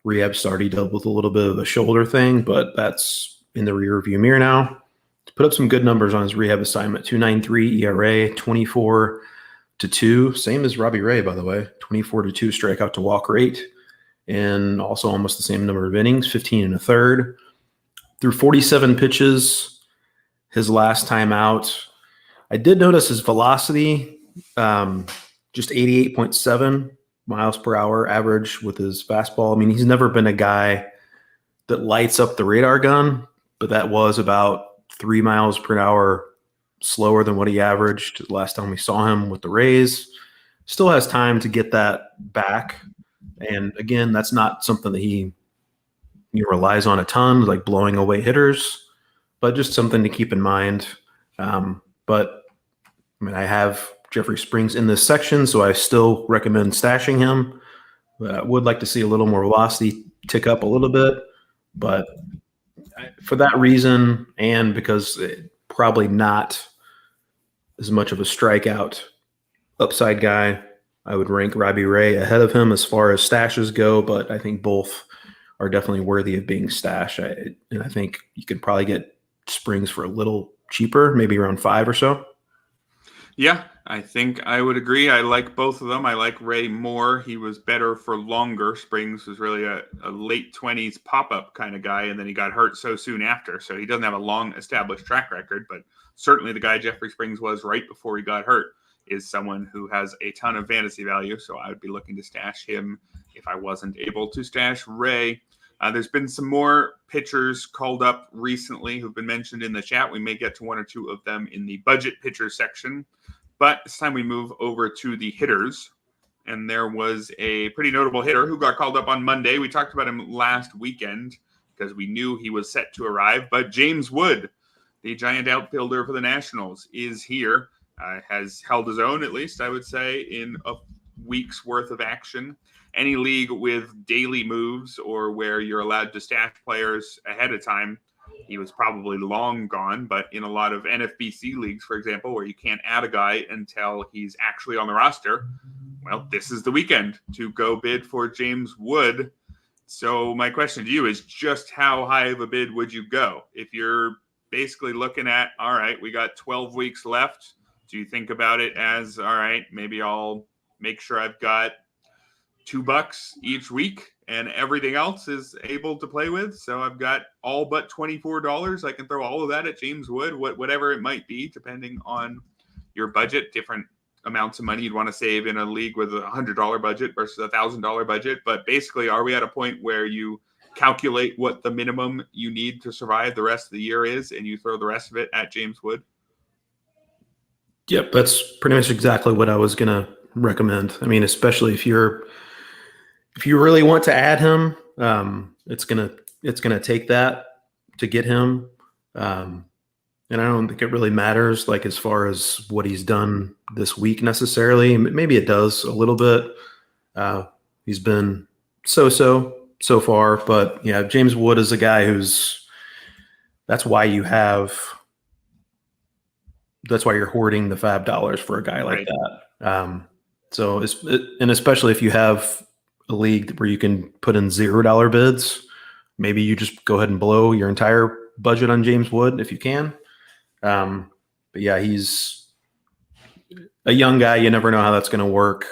[SPEAKER 2] rehab start. He dealt with a little bit of a shoulder thing, but that's in the rearview mirror now. Put up some good numbers on his rehab assignment. 2.93 ERA, 24-2, same as Robbie Ray, by the way. 24-2 strikeout to walk rate, and also almost the same number of innings, 15 1/3. Through 47 pitches, his last time out. I did notice his velocity, just 88.7 miles per hour average with his fastball. I mean, he's never been a guy that lights up the radar gun, but that was about 3 miles per hour slower than what he averaged last time we saw him with the Rays. Still has time to get that back. And again, that's not something that he relies on a ton, like blowing away hitters, but just something to keep in mind. But I mean, I have Jeffrey Springs in this section, so I still recommend stashing him. I would like to see a little more velocity tick up a little bit, but for that reason, and because probably not as much of a strikeout upside guy, I would rank Robbie Ray ahead of him as far as stashes go, but I think both are definitely worthy of being stashed. And I think you could probably get Springs for a little cheaper, maybe around 5 or so.
[SPEAKER 1] Yeah, I think I would agree. I like both of them. I like Ray more. He was better for longer. Springs was really a late 20s pop-up kind of guy, and then he got hurt so soon after. So he doesn't have a long established track record, but certainly the guy Jeffrey Springs was right before he got hurt is someone who has a ton of fantasy value. So I would be looking to stash him if I wasn't able to stash Ray. There's been some more pitchers called up recently who've been mentioned in the chat. We may get to one or two of them in the budget pitcher section. But it's time we move over to the hitters. And there was a pretty notable hitter who got called up on Monday. We talked about him last weekend because we knew he was set to arrive. But James Wood, the giant outfielder for the Nationals, is here. Has held his own, at least, I would say, in a week's worth of action. Any league with daily moves or where you're allowed to stash players ahead of time, he was probably long gone, but in a lot of NFBC leagues, for example, where you can't add a guy until he's actually on the roster, well, this is the weekend to go bid for James Wood. So my question to you is just how high of a bid would you go? If you're basically looking at, all right, we got 12 weeks left, do you think about it as, all right, maybe I'll make sure I've got $2 each week and everything else is able to play with? So I've got all but $24. I can throw all of that at James Wood, whatever it might be, depending on your budget, different amounts of money you'd want to save in a league with a $100 budget versus a $1,000 budget. But basically, are we at a point where you calculate what the minimum you need to survive the rest of the year is and you throw the rest of it at James Wood?
[SPEAKER 2] Yep, that's pretty much exactly what I was going to recommend. I mean, especially if you really want to add him, it's gonna take that to get him. And I don't think it really matters, like as far as what he's done this week necessarily. Maybe it does a little bit. He's been so far, but yeah, James Wood is a guy that's why you're hoarding the FAAB dollars for a guy like that. And especially if you have a league where you can put in $0 bids, maybe you just go ahead and blow your entire budget on James Wood if you can. But yeah, he's a young guy. You never know how that's going to work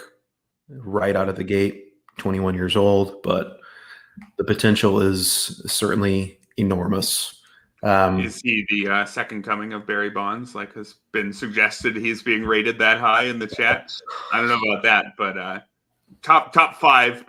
[SPEAKER 2] right out of the gate, 21 years old, but the potential is certainly enormous.
[SPEAKER 1] Is he the second coming of Barry Bonds, like has been suggested? He's being rated that high in the chat. I don't know about that, but top 5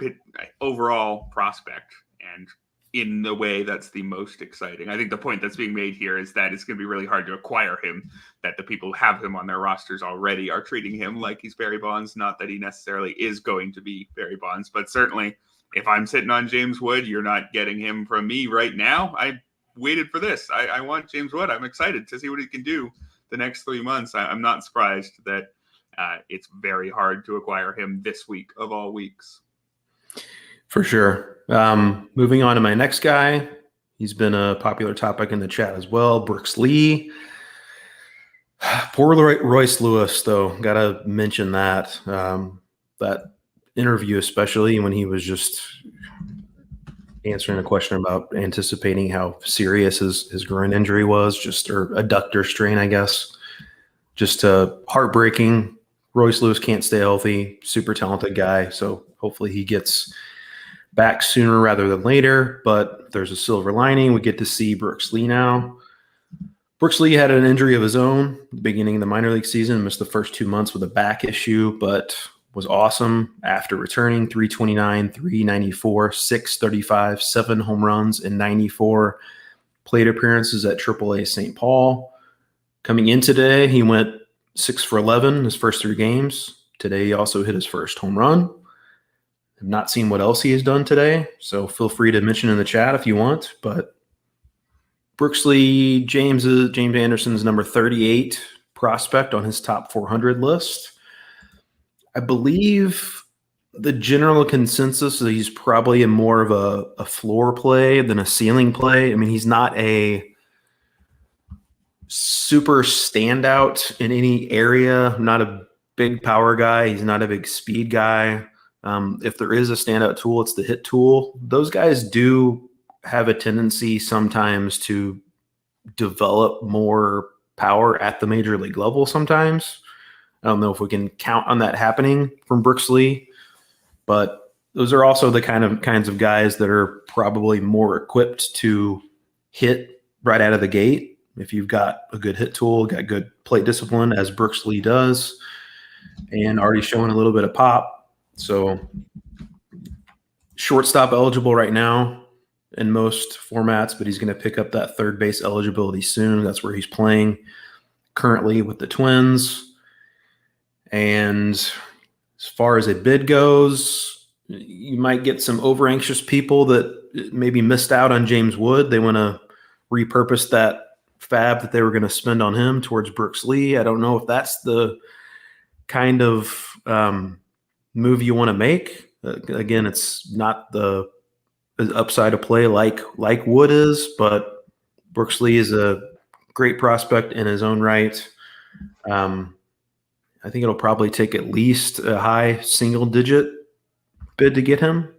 [SPEAKER 1] overall prospect, and in the way that's the most exciting. I think the point that's being made here is that it's going to be really hard to acquire him, that the people who have him on their rosters already are treating him like he's Barry Bonds. Not that he necessarily is going to be Barry Bonds, but certainly if I'm sitting on James Wood, you're not getting him from me right now. I waited for this. I want James Wood. I'm excited to see what he can do the next 3 months. I'm not surprised that it's very hard to acquire him this week of all weeks.
[SPEAKER 2] For sure. Moving on to my next guy. He's been a popular topic in the chat as well. Brooks Lee. Poor Royce Lewis, though. Got to mention that. That interview, especially when he was just answering a question about anticipating how serious his groin injury was, or adductor strain, I guess. Just heartbreaking. Royce Lewis can't stay healthy. Super talented guy. So hopefully he gets back sooner rather than later. But there's a silver lining. We get to see Brooks Lee now. Brooks Lee had an injury of his own at the beginning of the minor league season, missed the first 2 months with a back issue, but was awesome after returning. 329, 394, 635, 7 home runs, and 94 plate appearances at AAA St. Paul. Coming in today, he went 6 for 11 his first 3 games. Today, he also hit his first home run. I've not seen what else he has done today, so feel free to mention in the chat if you want. But Brooks Lee, James Anderson's number 38 prospect on his top 400 list. I believe the general consensus is he's probably more of a floor play than a ceiling play. I mean, he's not a super standout in any area, not a big power guy. He's not a big speed guy. If there is a standout tool, it's the hit tool. Those guys do have a tendency sometimes to develop more power at the major league level sometimes. I don't know if we can count on that happening from Brooks Lee, but those are also the kinds of guys that are probably more equipped to hit right out of the gate. If you've got a good hit tool, got good plate discipline, as Brooks Lee does, and already showing a little bit of pop. So shortstop eligible right now in most formats, but he's going to pick up that third base eligibility soon. That's where he's playing currently with the Twins. And as far as a bid goes, you might get some over-anxious people that maybe missed out on James Wood. They want to repurpose that FAAB that they were going to spend on him towards Brooks Lee. I don't know if that's the kind of move you want to make. Again, it's not the upside of play like Wood is, but Brooks Lee is a great prospect in his own right. I think it'll probably take at least a high single-digit bid to get him.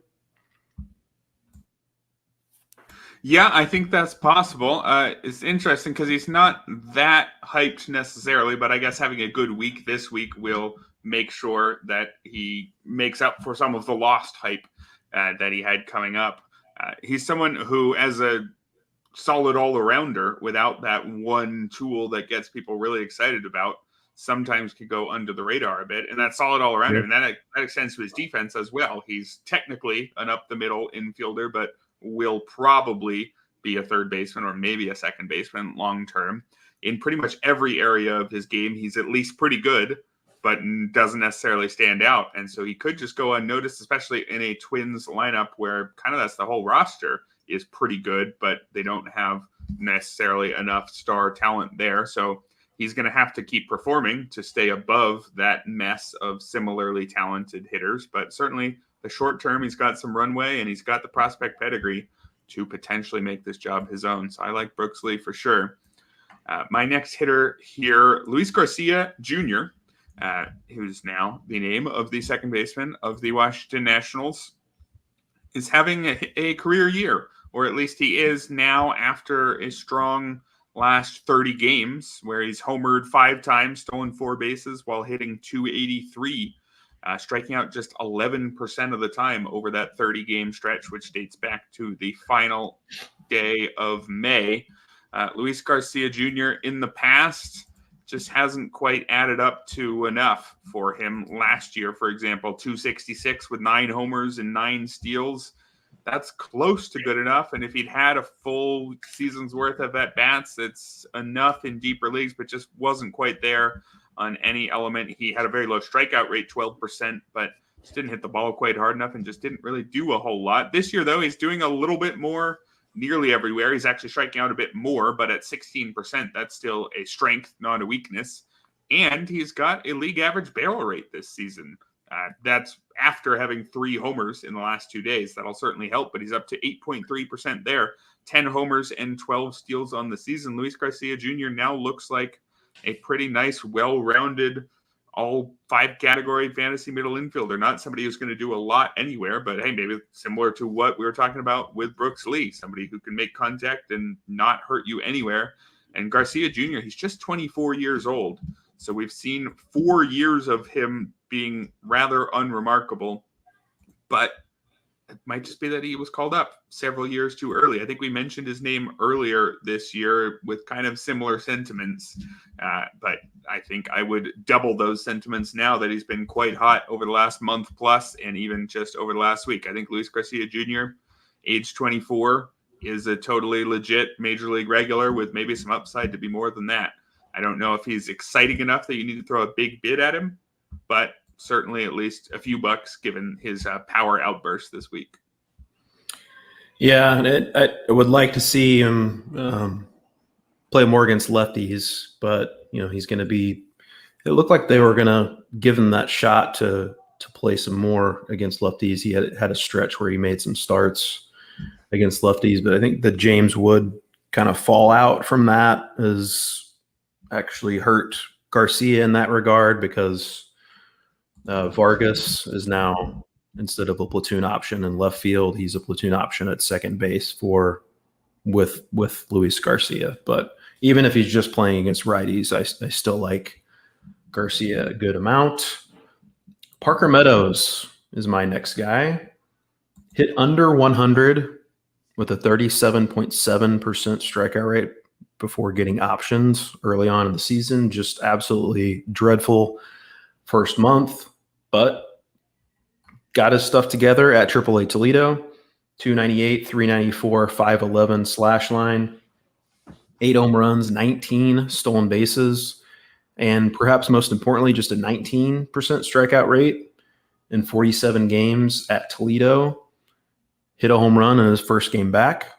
[SPEAKER 1] Yeah, I think that's possible. It's interesting because he's not that hyped necessarily, but I guess having a good week this week will make sure that he makes up for some of the lost hype that he had coming up. He's someone who, as a solid all-arounder, without that one tool that gets people really excited about, sometimes could go under the radar a bit. And that solid all-arounder, and that extends to his defense as well. He's technically an up-the-middle infielder, but will probably be a third baseman or maybe a second baseman long-term. In pretty much every area of his game, he's at least pretty good, but doesn't necessarily stand out. And so he could just go unnoticed, especially in a Twins lineup where kind of that's the whole roster is pretty good, but they don't have necessarily enough star talent there. So he's going to have to keep performing to stay above that mess of similarly talented hitters. But certainly the short term, he's got some runway and he's got the prospect pedigree to potentially make this job his own. So I like Brooks Lee for sure. My next hitter here, Luis Garcia Jr., who's now the name of the second baseman of the Washington Nationals, is having a career year, or at least he is now after a strong last 30 games where he's homered 5 times, stolen 4 bases while hitting .283, striking out just 11% of the time over that 30-game stretch, which dates back to the final day of May. Luis Garcia Jr. in the past just hasn't quite added up to enough for him. Last year, for example, .266 with 9 homers and 9 steals. That's close to good enough. And if he'd had a full season's worth of at-bats, it's enough in deeper leagues, but just wasn't quite there on any element. He had a very low strikeout rate, 12%, but just didn't hit the ball quite hard enough and just didn't really do a whole lot. This year, though, he's doing a little bit more nearly everywhere. He's actually striking out a bit more, but at 16%, that's still a strength, not a weakness. And he's got a league average barrel rate this season. That's after having 3 homers in the last 2 days. That'll certainly help, but he's up to 8.3% there. 10 homers and 12 steals on the season. Luis Garcia Jr. now looks like a pretty nice, well-rounded, all 5-category fantasy middle infielder. Not somebody who's going to do a lot anywhere, but hey, maybe similar to what we were talking about with Brooks Lee, somebody who can make contact and not hurt you anywhere. And Garcia Jr., he's just 24 years old. So we've seen 4 years of him being rather unremarkable, but it might just be that he was called up several years too early. I think we mentioned his name earlier this year with kind of similar sentiments, but I think I would double those sentiments now that he's been quite hot over the last month plus, and even just over the last week. I think Luis Garcia Jr., age 24, is a totally legit major league regular with maybe some upside to be more than that. I don't know if he's exciting enough that you need to throw a big bid at him, but certainly at least a few bucks given his power outburst this week.
[SPEAKER 2] Yeah, and I would like to see him play more against lefties, but he's going to be. It looked like they were going to give him that shot to play some more against lefties. He had a stretch where he made some starts against lefties, but I think the James Wood kind of fallout from that has actually hurt Garcia in that regard, because Vargas is now, instead of a platoon option in left field, he's a platoon option at second base with Luis Garcia. But even if he's just playing against righties, I still like Garcia a good amount. Parker Meadows is my next guy. Hit under 100 with a 37.7% strikeout rate before getting options early on in the season. Just absolutely dreadful first month, but got his stuff together at AAA Toledo. 298, 394, 511 slash line, 8 home runs, 19 stolen bases, and perhaps most importantly, just a 19% strikeout rate in 47 games at Toledo. Hit a home run in his first game back.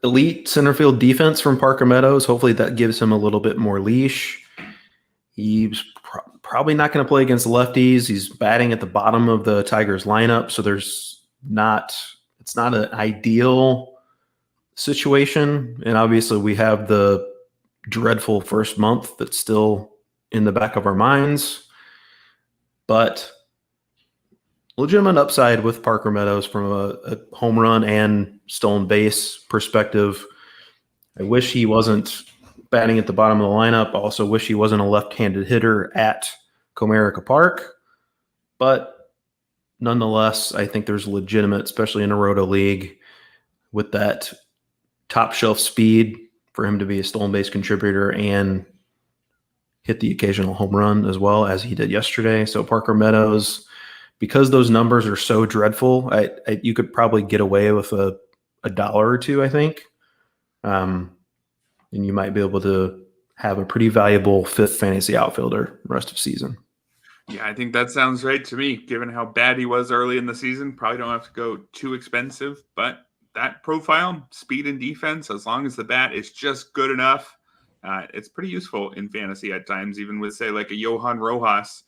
[SPEAKER 2] Elite center field defense from Parker Meadows. Hopefully that gives him a little bit more leash. He's probably not going to play against lefties. He's batting at the bottom of the Tigers lineup, so it's not an ideal situation. And obviously we have the dreadful first month that's still in the back of our minds, but legitimate upside with Parker Meadows from a home run and stolen base perspective. I wish he wasn't batting at the bottom of the lineup. I also wish he wasn't a left-handed hitter at Comerica Park. But nonetheless, I think there's legitimate, especially in a roto league, with that top shelf speed for him to be a stolen base contributor and hit the occasional home run as well as he did yesterday. So Parker Meadows, because those numbers are so dreadful, you could probably get away with a dollar or two, I think. And you might be able to have a pretty valuable fifth fantasy outfielder the rest of the season.
[SPEAKER 1] Yeah, I think that sounds right to me, given how bad he was early in the season. Probably don't have to go too expensive, but that profile, speed and defense, as long as the bat is just good enough, it's pretty useful in fantasy at times, even with, say, like a Johan Rojas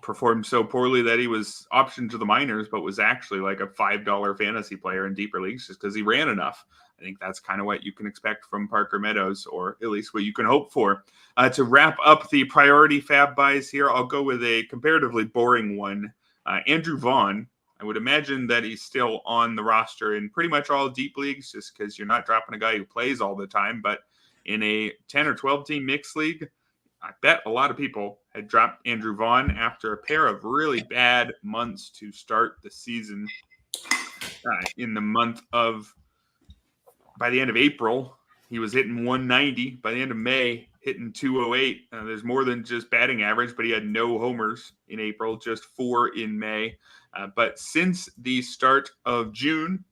[SPEAKER 1] performed so poorly that he was optioned to the minors, but was actually like a $5 fantasy player in deeper leagues just because he ran enough. I think that's kind of what you can expect from Parker Meadows, or at least what you can hope for. To wrap up the priority FAAB buys here, I'll go with a comparatively boring one. Andrew Vaughn. I would imagine that he's still on the roster in pretty much all deep leagues, just because you're not dropping a guy who plays all the time. But in a 10 or 12 team mixed league, I bet a lot of people had dropped Andrew Vaughn after a pair of really bad months to start the season. By the end of April, he was hitting 190. By the end of May, hitting 208. There's more than just batting average, but he had no homers in April, just 4 in May. But since the start of June,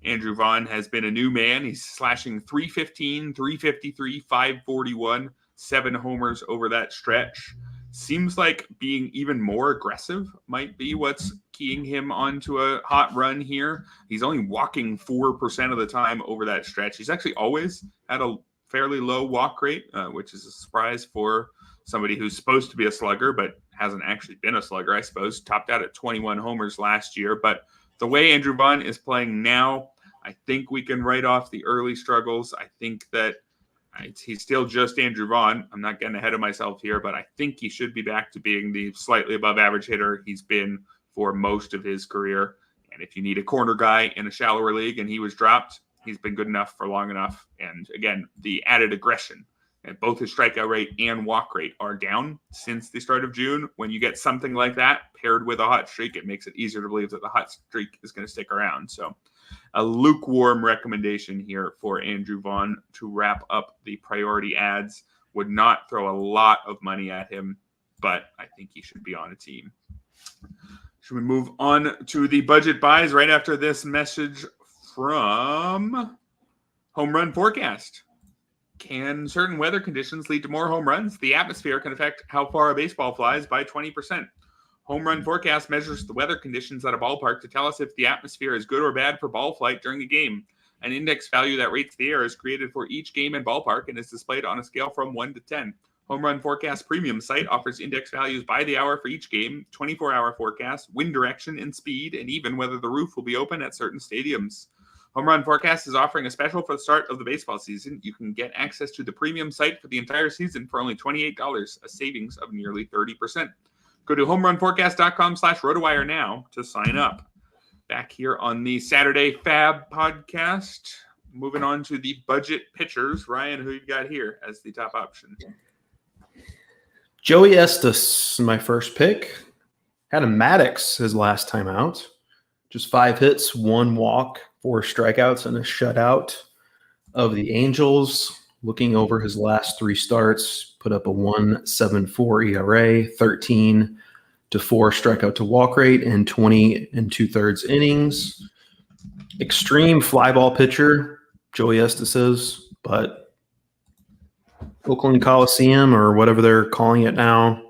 [SPEAKER 1] Andrew Vaughn has been a new man. He's slashing 315, 353, 541, 7 homers over that stretch. Seems like being even more aggressive might be what's keying him onto a hot run here. He's only walking 4% of the time over that stretch. He's actually always had a fairly low walk rate, which is a surprise for somebody who's supposed to be a slugger, but hasn't actually been a slugger, I suppose. Topped out at 21 homers last year. But the way Andrew Vaughn is playing now, I think we can write off the early struggles. I think that he's still just Andrew Vaughn. I'm not getting ahead of myself here, but I think he should be back to being the slightly above average hitter he's been for most of his career. And if you need a corner guy in a shallower league and he was dropped, he's been good enough for long enough. And again, the added aggression And both his strikeout rate and walk rate are down since the start of June. When you get something like that paired with a hot streak, it makes it easier to believe that the hot streak is going to stick around. So a lukewarm recommendation here for Andrew Vaughn to wrap up the priority ads. Would not throw a lot of money at him, but I think he should be on a team. Should we move on to the budget buys right after this message from Homerun Forecast? Can certain weather conditions lead to more home runs? The atmosphere can affect how far a baseball flies by 20%. Homerun Forecast measures the weather conditions at a ballpark to tell us if the atmosphere is good or bad for ball flight during a game. An index value that rates the air is created for each game and ballpark and is displayed on a scale from 1 to 10. Homerun Forecast Premium site offers index values by the hour for each game, 24-hour forecast, wind direction and speed, and even whether the roof will be open at certain stadiums. Homerun Forecast is offering a special for the start of the baseball season. You can get access to the premium site for the entire season for only $28, a savings of nearly 30%. Go to homerunforecast.com/RotoWire now to sign up. Back here on the Saturday FAAB podcast. Moving on to the budget pitchers. Ryan, who you got here as the top option?
[SPEAKER 2] Joey Estes, my first pick. Had a Maddox his last time out. Just 5 hits, 1 walk, 4 strikeouts, and a shutout of the Angels. Looking over his last 3 starts, put up a 1.74 ERA, 13 to 4 strikeout to walk rate, and 20 2/3 innings. Extreme fly ball pitcher, Joey Estes is, but Oakland Coliseum or whatever they're calling it now.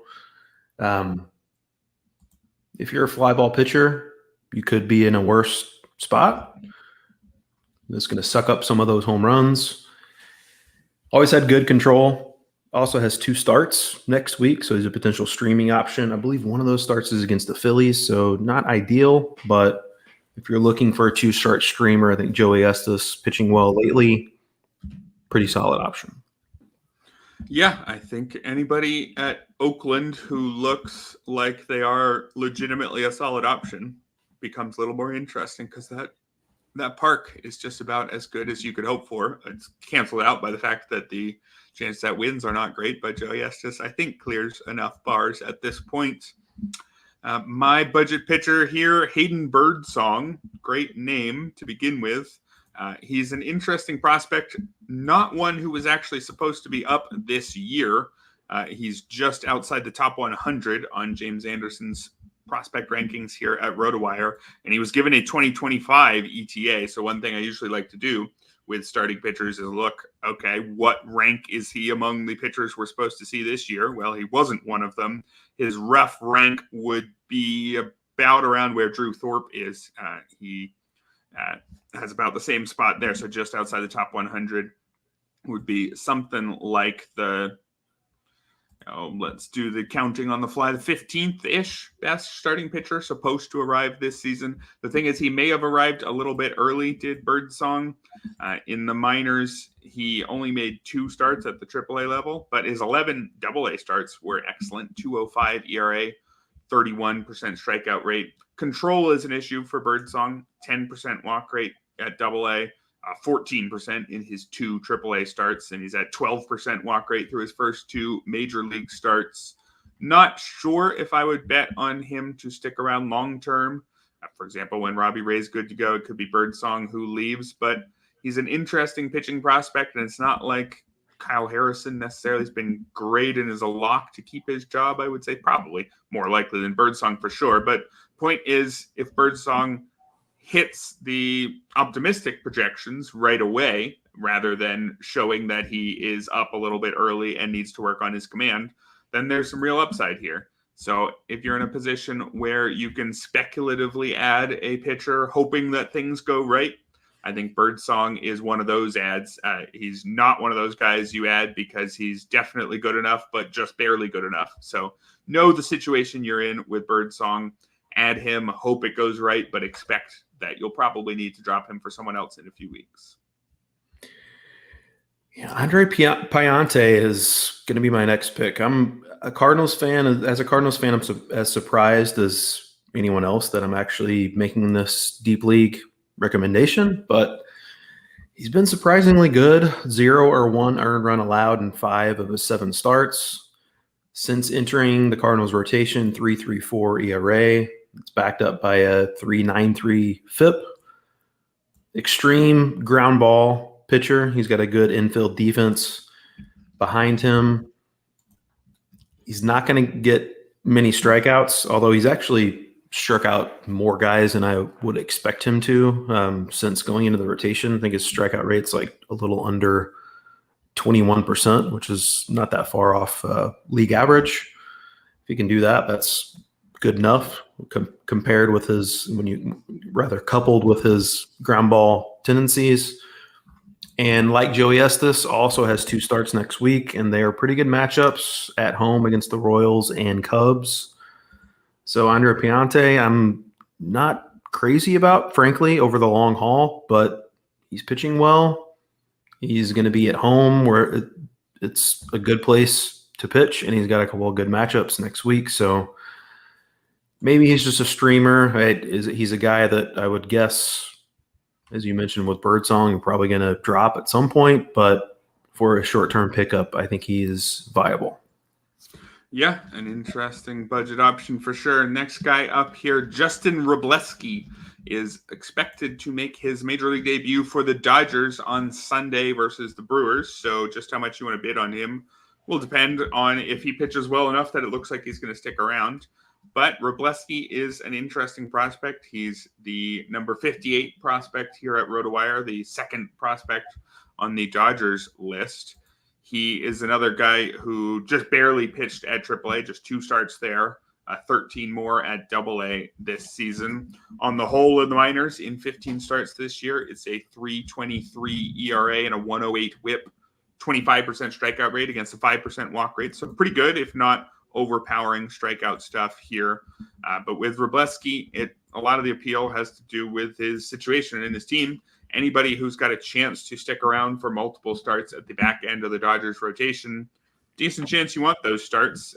[SPEAKER 2] If you're a fly ball pitcher, you could be in a worse spot. It's going to suck up some of those home runs. Always had good control. Also has 2 starts next week, so he's a potential streaming option. I believe one of those starts is against the Phillies, so not ideal, but if you're looking for a 2-start streamer, I think Joey Estes pitching well lately, pretty solid option.
[SPEAKER 1] Yeah, I think anybody at Oakland who looks like they are legitimately a solid option becomes a little more interesting because that park is just about as good as you could hope for. It's canceled out by the fact that the chance that wins are not great, but Joey Estes, I think, clears enough bars at this point. My budget pitcher here, Hayden Birdsong, great name to begin with. He's an interesting prospect, not one who was actually supposed to be up this year. He's just outside the top 100 on James Anderson's prospect rankings here at RotoWire, and he was given a 2025 ETA. So one thing I usually like to do with starting pitchers is look, okay, what rank is he among the pitchers we're supposed to see this year? Well, he wasn't one of them. His rough rank would be about around where Drew Thorpe is. He has about the same spot there. So just outside the top 100 would be something like let's do the counting on the fly, the 15th-ish best starting pitcher supposed to arrive this season. The thing is, he may have arrived a little bit early, did Birdsong. In the minors, he only made 2 starts at the AAA level, but his 11 AA starts were excellent. 2.05 ERA, 31% strikeout rate. Control is an issue for Birdsong, 10% walk rate at AA. 14% in his 2 AAA starts, and he's at 12% walk rate through his first 2 major league starts. Not sure if I would bet on him to stick around long term. For example, when Robbie Ray is good to go, it could be Birdsong who leaves, but he's an interesting pitching prospect, and it's not like Kyle Harrison necessarily has been great and is a lock to keep his job. I would say probably more likely than Birdsong for sure. But point is, if Birdsong hits the optimistic projections right away, rather than showing that he is up a little bit early and needs to work on his command, then there's some real upside here. So if you're in a position where you can speculatively add a pitcher, hoping that things go right, I think Birdsong is one of those ads. He's not one of those guys you add because he's definitely good enough, but just barely good enough. So know the situation you're in with Birdsong. Add him, hope it goes right, but expect that you'll probably need to drop him for someone else in a few weeks.
[SPEAKER 2] Yeah, Andre Piante is going to be my next pick. I'm a Cardinals fan. As a Cardinals fan, I'm as surprised as anyone else that I'm actually making this deep league recommendation, but He's been surprisingly good. 0 or 1 earned run allowed in 5 of his 7 starts. Since entering the Cardinals rotation, 3.34 ERA. It's backed up by a 3.93 FIP. Extreme ground ball pitcher. He's got a good infield defense behind him. He's not going to get many strikeouts, although he's actually struck out more guys than I would expect him to since going into the rotation. I think his strikeout rate's like a little under 21%, which is not that far off league average. If he can do that, that's good enough compared with coupled with his ground ball tendencies. And like Joey Estes, also has 2 starts next week, and they are pretty good matchups at home against the Royals and Cubs. So Andre Piante, I'm not crazy about, frankly, over the long haul, but he's pitching well. He's going to be at home where it's a good place to pitch, and he's got a couple of good matchups next week. So maybe he's just a streamer. He's a guy that I would guess, as you mentioned with Birdsong, you're probably going to drop at some point, but for a short-term pickup, I think he is viable.
[SPEAKER 1] Yeah, an interesting budget option for sure. Next guy up here, Justin Wrobleski, is expected to make his Major League debut for the Dodgers on Sunday versus the Brewers. So just how much you want to bid on him will depend on if he pitches well enough that it looks like he's going to stick around. But Wrobleski is an interesting prospect. He's the number 58 prospect here at RotoWire, the second prospect on the Dodgers list. He is another guy who just barely pitched at AAA, just 2 starts there, 13 more at AA this season. On the whole of the minors, in 15 starts this year, it's a 3.23 ERA and a 1.08 WHIP, 25% strikeout rate against a 5% walk rate. So pretty good, if not overpowering strikeout stuff here. But with Wrobleski, a lot of the appeal has to do with his situation and his team. Anybody who's got a chance to stick around for multiple starts at the back end of the Dodgers rotation, decent chance you want those starts.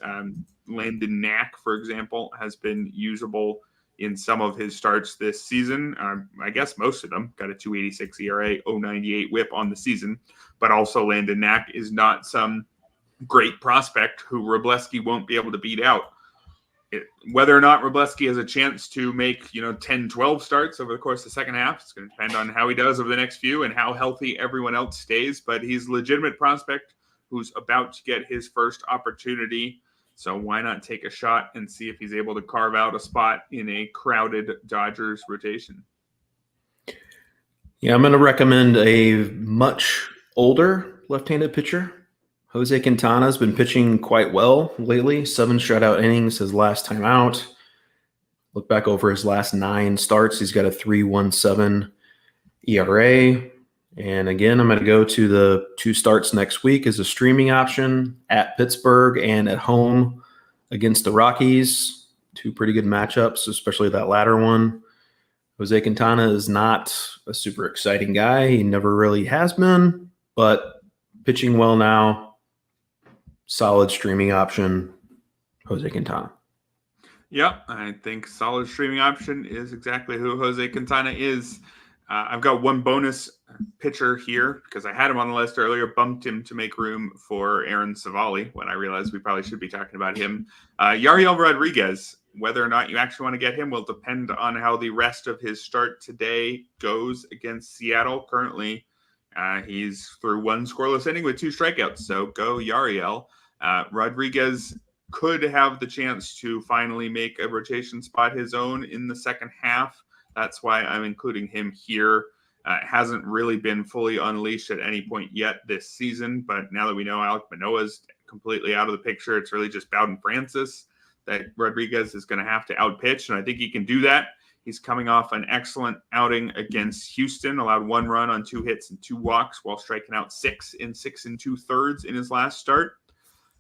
[SPEAKER 1] Landon Knack, for example, has been usable in some of his starts this season. I guess most of them. Got a 2.86 ERA, 0.98 WHIP on the season. But also Landon Knack is not some great prospect who Wrobleski won't be able to beat out. Whether or not Wrobleski has a chance to make 10, 12 starts over the course of the second half, it's going to depend on how he does over the next few and how healthy everyone else stays. But he's a legitimate prospect who's about to get his first opportunity. So why not take a shot and see if he's able to carve out a spot in a crowded Dodgers rotation?
[SPEAKER 2] Yeah, I'm going to recommend a much older left-handed pitcher. Jose Quintana has been pitching quite well lately. 7 shutout innings his last time out. Look back over his last 9 starts. He's got a 3.17 ERA. And again, I'm going to go to the 2 starts next week as a streaming option at Pittsburgh and at home against the Rockies. 2 pretty good matchups, especially that latter one. Jose Quintana is not a super exciting guy. He never really has been, but pitching well now. Solid streaming option, Jose Quintana.
[SPEAKER 1] Yeah, I think solid streaming option is exactly who Jose Quintana is. I've got one bonus pitcher here because I had him on the list earlier, bumped him to make room for Aaron Civale when I realized we probably should be talking about him. Yariel Rodriguez, whether or not you actually want to get him will depend on how the rest of his start today goes against Seattle. Currently, he's through 1 scoreless inning with 2 strikeouts, so go Yariel. Rodriguez could have the chance to finally make a rotation spot his own in the second half. That's why I'm including him here. Hasn't really been fully unleashed at any point yet this season, but now that we know Alek Manoah's completely out of the picture, it's really just Bowden Francis that Rodriguez is going to have to outpitch, and I think he can do that. He's coming off an excellent outing against Houston, allowed 1 run on 2 hits and 2 walks while striking out 6 in 6 2/3 in his last start.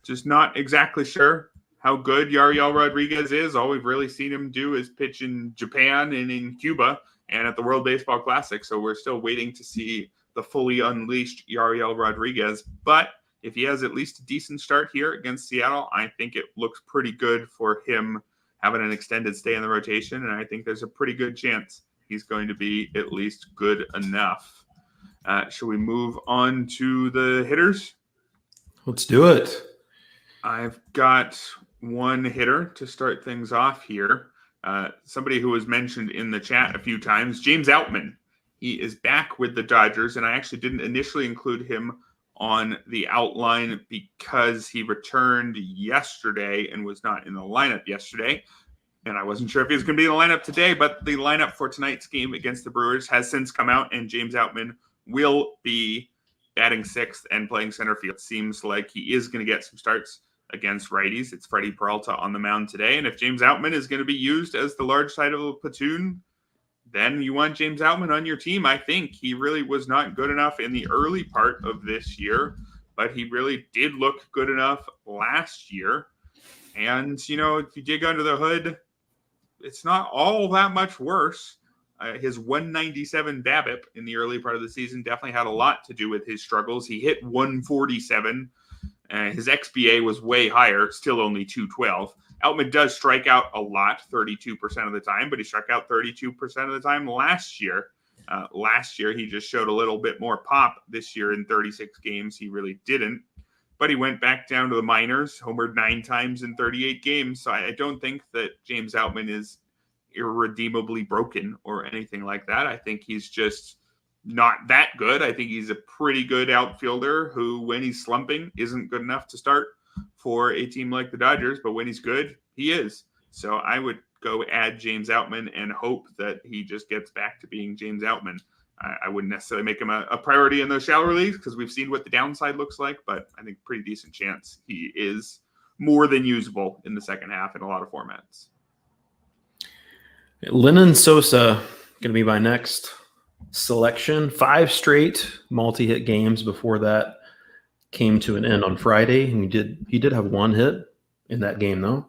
[SPEAKER 1] Just not exactly sure how good Yariel Rodriguez is. All we've really seen him do is pitch in Japan and in Cuba and at the World Baseball Classic. So we're still waiting to see the fully unleashed Yariel Rodriguez. But if he has at least a decent start here against Seattle, I think it looks pretty good for him having an extended stay in the rotation. And I think there's a pretty good chance he's going to be at least good enough. Shall we move on to the hitters?
[SPEAKER 2] Let's do it.
[SPEAKER 1] I've got one hitter to start things off here. Somebody who was mentioned in the chat a few times, James Outman. He is back with the Dodgers, and I actually didn't initially include him on the outline because he returned yesterday and was not in the lineup yesterday. And I wasn't sure if he was going to be in the lineup today, but the lineup for tonight's game against the Brewers has since come out, and James Outman will be batting sixth and playing center field. Seems like he is going to get some starts against righties. It's Freddie Peralta on the mound today. And if James Outman is going to be used as the large side of the platoon, then you want James Outman on your team. I think he really was not good enough in the early part of this year, but he really did look good enough last year. And, if you dig under the hood, it's not all that much worse. His 197 BABIP in the early part of the season definitely had a lot to do with his struggles. He hit 147. His XBA was way higher, still only 212. Outman does strike out a lot, 32% of the time, but he struck out 32% of the time last year. Last year, he just showed a little bit more pop. This year, in 36 games, he really didn't. But he went back down to the minors, homered 9 times in 38 games. So I don't think that James Outman is irredeemably broken or anything like that. I think he's just not that good. I think he's a pretty good outfielder who, when he's slumping, isn't good enough to start for a team like the Dodgers. But when he's good, he is. So I would go add James Outman and hope that he just gets back to being James Outman. I wouldn't necessarily make him a priority in those shallow leagues because we've seen what the downside looks like, but I think pretty decent chance he is more than usable in the second half in a lot of formats.
[SPEAKER 2] Lenyn Sosa going to be my next selection. 5 straight multi-hit games before that came to an end on Friday. And he did have 1 hit in that game, though.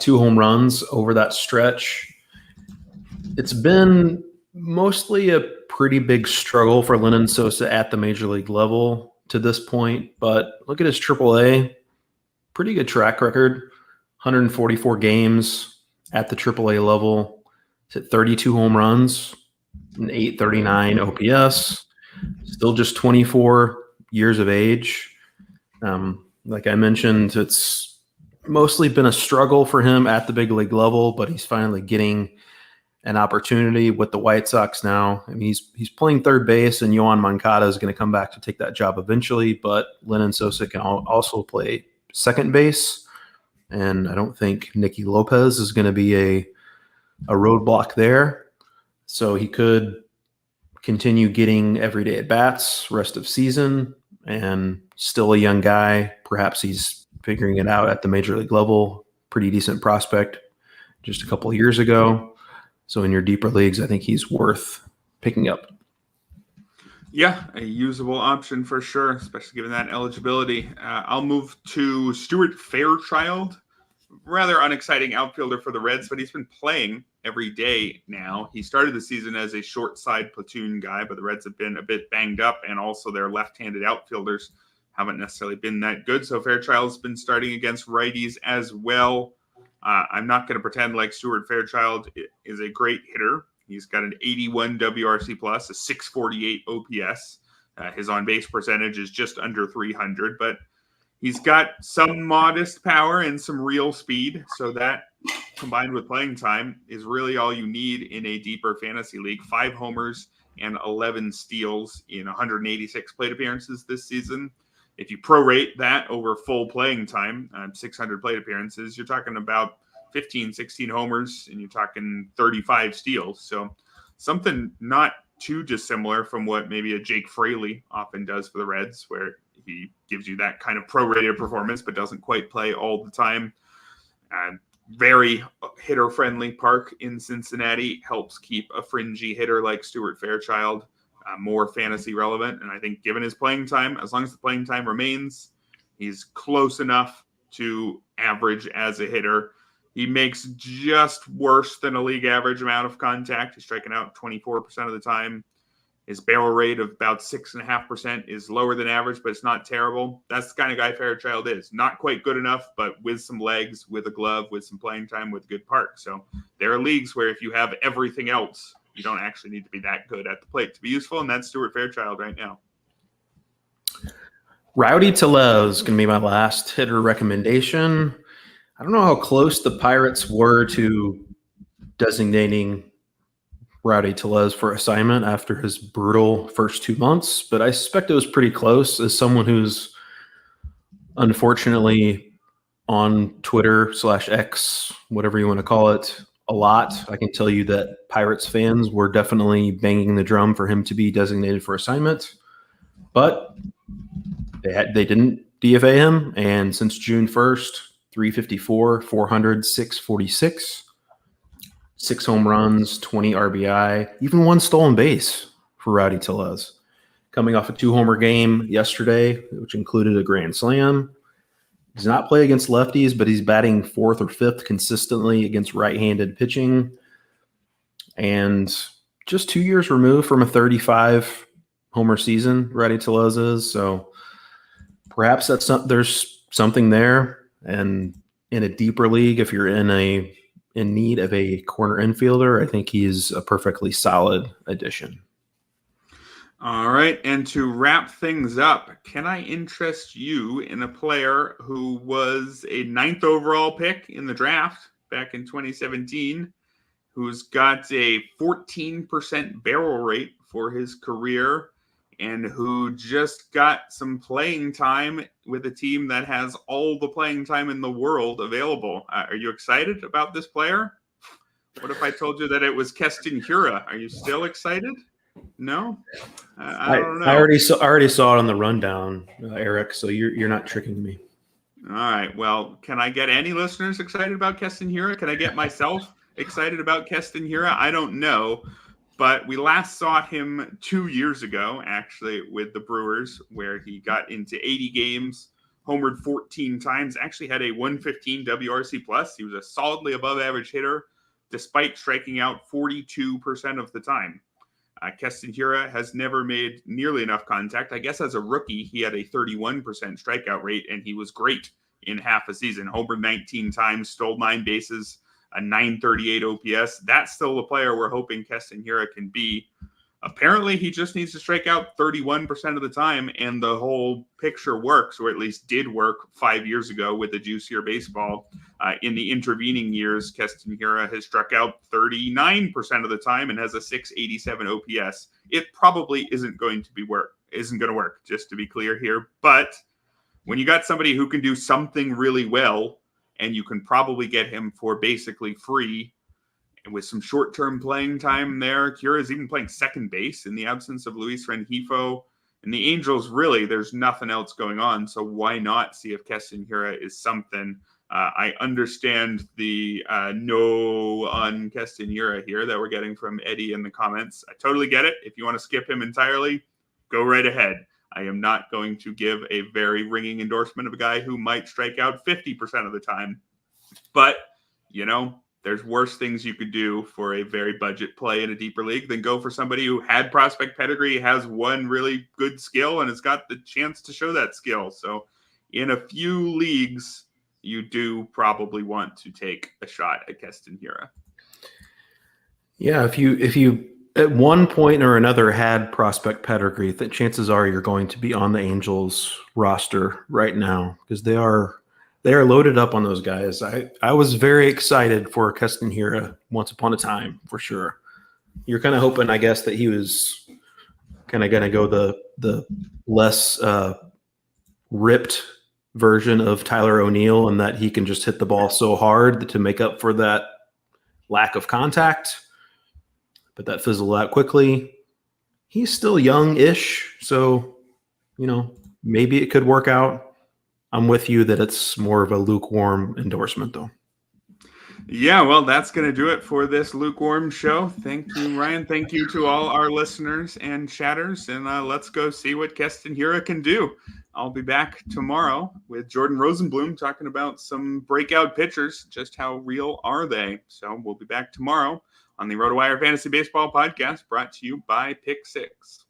[SPEAKER 2] 2 home runs over that stretch. It's been mostly a pretty big struggle for Lenyn Sosa at the major league level to this point, but look at his AAA. Pretty good track record. 144 games at the AAA level. He's hit 32 home runs, an 839 OPS. Still just 24 years of age. Like I mentioned, it's mostly been a struggle for him at the big league level, but he's finally getting an opportunity with the White Sox now. I mean, he's playing third base, and Yoan Moncada is going to come back to take that job eventually, but Lenyn Sosa can also play second base, and I don't think Nicky Lopez is going to be a roadblock there. So he could continue getting everyday at-bats rest of season, and still a young guy. Perhaps he's figuring it out at the major league level. Pretty decent prospect just a couple of years ago. So in your deeper leagues, I think he's worth picking up.
[SPEAKER 1] Yeah, a usable option for sure, especially given that eligibility. I'll move to Stuart Fairchild. Rather unexciting outfielder for the Reds, but he's been playing every day now. He started the season as a short side platoon guy, but the Reds have been a bit banged up, and also their left-handed outfielders haven't necessarily been that good. So Fairchild's been starting against righties as well. I'm not going to pretend like Stuart Fairchild is a great hitter. He's got an 81 WRC plus, a 648 OPS. His on-base percentage is just under 300, but he's got some modest power and some real speed. So that, combined with playing time, is really all you need in a deeper fantasy league. 5 homers and 11 steals in 186 plate appearances this season. If you prorate that over full playing time, 600 plate appearances, you're talking about 15, 16 homers, and you're talking 35 steals. So something not too dissimilar from what maybe a Jake Fraley often does for the Reds, where he gives you that kind of prorated performance, but doesn't quite play all the time. Very hitter-friendly park in Cincinnati helps keep a fringy hitter like Stuart Fairchild more fantasy relevant. And I think given his playing time, as long as the playing time remains, he's close enough to average as a hitter. He makes just worse than a league average amount of contact. He's striking out 24% of the time. His barrel rate of about 6.5% is lower than average, but it's not terrible. That's the kind of guy Fairchild is. Not quite good enough, but with some legs, with a glove, with some playing time, with a good park. So there are leagues where if you have everything else You don't actually need to be that good at the plate to be useful, and that's Stuart Fairchild right now.
[SPEAKER 2] Rowdy Tellez is going to be my last hitter recommendation. I don't know how close the Pirates were to designating Rowdy Tellez for assignment after his brutal first 2 months, but I suspect it was pretty close. As someone who's unfortunately on Twitter/X, whatever you want to call it, a lot, I can tell you that Pirates fans were definitely banging the drum for him to be designated for assignment, but they didn't DFA him, and since June 1st, 354, 400, 646, 6 home runs, 20 RBI, even 1 stolen base for Rowdy Tellez. Coming off a 2-homer game yesterday, which included a grand slam. He does not play against lefties, but he's batting 4th or 5th consistently against right-handed pitching. And just 2 years removed from a 35-homer season, Rowdy Tellez is. So perhaps there's something there. And in a deeper league, if you're in need of a corner infielder, I think he's a perfectly solid addition.
[SPEAKER 1] All right, and to wrap things up, can I interest you in a player who was a 9th overall pick in the draft back in 2017, who's got a 14% barrel rate for his career, and who just got some playing time with a team that has all the playing time in the world available? Are you excited about this player? What if I told you that it was Keston Hiura? Are you still excited? No? I don't know.
[SPEAKER 2] I already saw it on the rundown, Erik, so you're not tricking me.
[SPEAKER 1] All right. Well, can I get any listeners excited about Keston Hiura? Can I get myself excited about Keston Hiura? I don't know. But we last saw him 2 years ago, actually, with the Brewers, where he got into 80 games, homered 14 times, actually had a 115 WRC+. He was a solidly above average hitter, despite striking out 42% of the time. Keston Hiura has never made nearly enough contact. I guess as a rookie, he had a 31% strikeout rate, and he was great in half a season. Homered 19 times, stole 9 bases, a 938 OPS. That's still the player we're hoping Keston Hiura can be. Apparently, he just needs to strike out 31% of the time, and the whole picture works, or at least did work 5 years ago with the juicier baseball. In the intervening years, Keston Hiura has struck out 39% of the time and has a 687 OPS. It probably isn't going to work, just to be clear here. But when you got somebody who can do something really well, and you can probably get him for basically free, and with some short-term playing time there, Hiura's even playing second base in the absence of Luis Rengifo. And the Angels, really, there's nothing else going on, so why not see if Keston Hiura is something? I understand the no on Keston Hiura here that we're getting from Eddie in the comments. I totally get it. If you want to skip him entirely, go right ahead. I am not going to give a very ringing endorsement of a guy who might strike out 50% of the time. But, there's worse things you could do for a very budget play in a deeper league than go for somebody who had prospect pedigree, has one really good skill, and has got the chance to show that skill. So in a few leagues, you do probably want to take a shot at Keston Hiura.
[SPEAKER 2] Yeah, if you at one point or another had prospect pedigree, the chances are you're going to be on the Angels roster right now, because they are loaded up on those guys. I was very excited for Keston Hiura once upon a time, for sure. You're kind of hoping, I guess, that he was kind of going to go the less ripped version of Tyler O'Neill, and that he can just hit the ball so hard to make up for that lack of contact. But that fizzled out quickly. He's still young-ish, so, maybe it could work out. I'm with you that it's more of a lukewarm endorsement, though.
[SPEAKER 1] Yeah, well, that's going to do it for this lukewarm show. Thank you, Ryan. Thank you to all our listeners and chatters. And let's go see what Keston Hiura can do. I'll be back tomorrow with Jordan Rosenblum talking about some breakout pitchers. Just how real are they? So we'll be back tomorrow on the RotoWire Fantasy Baseball Podcast, brought to you by Pick6.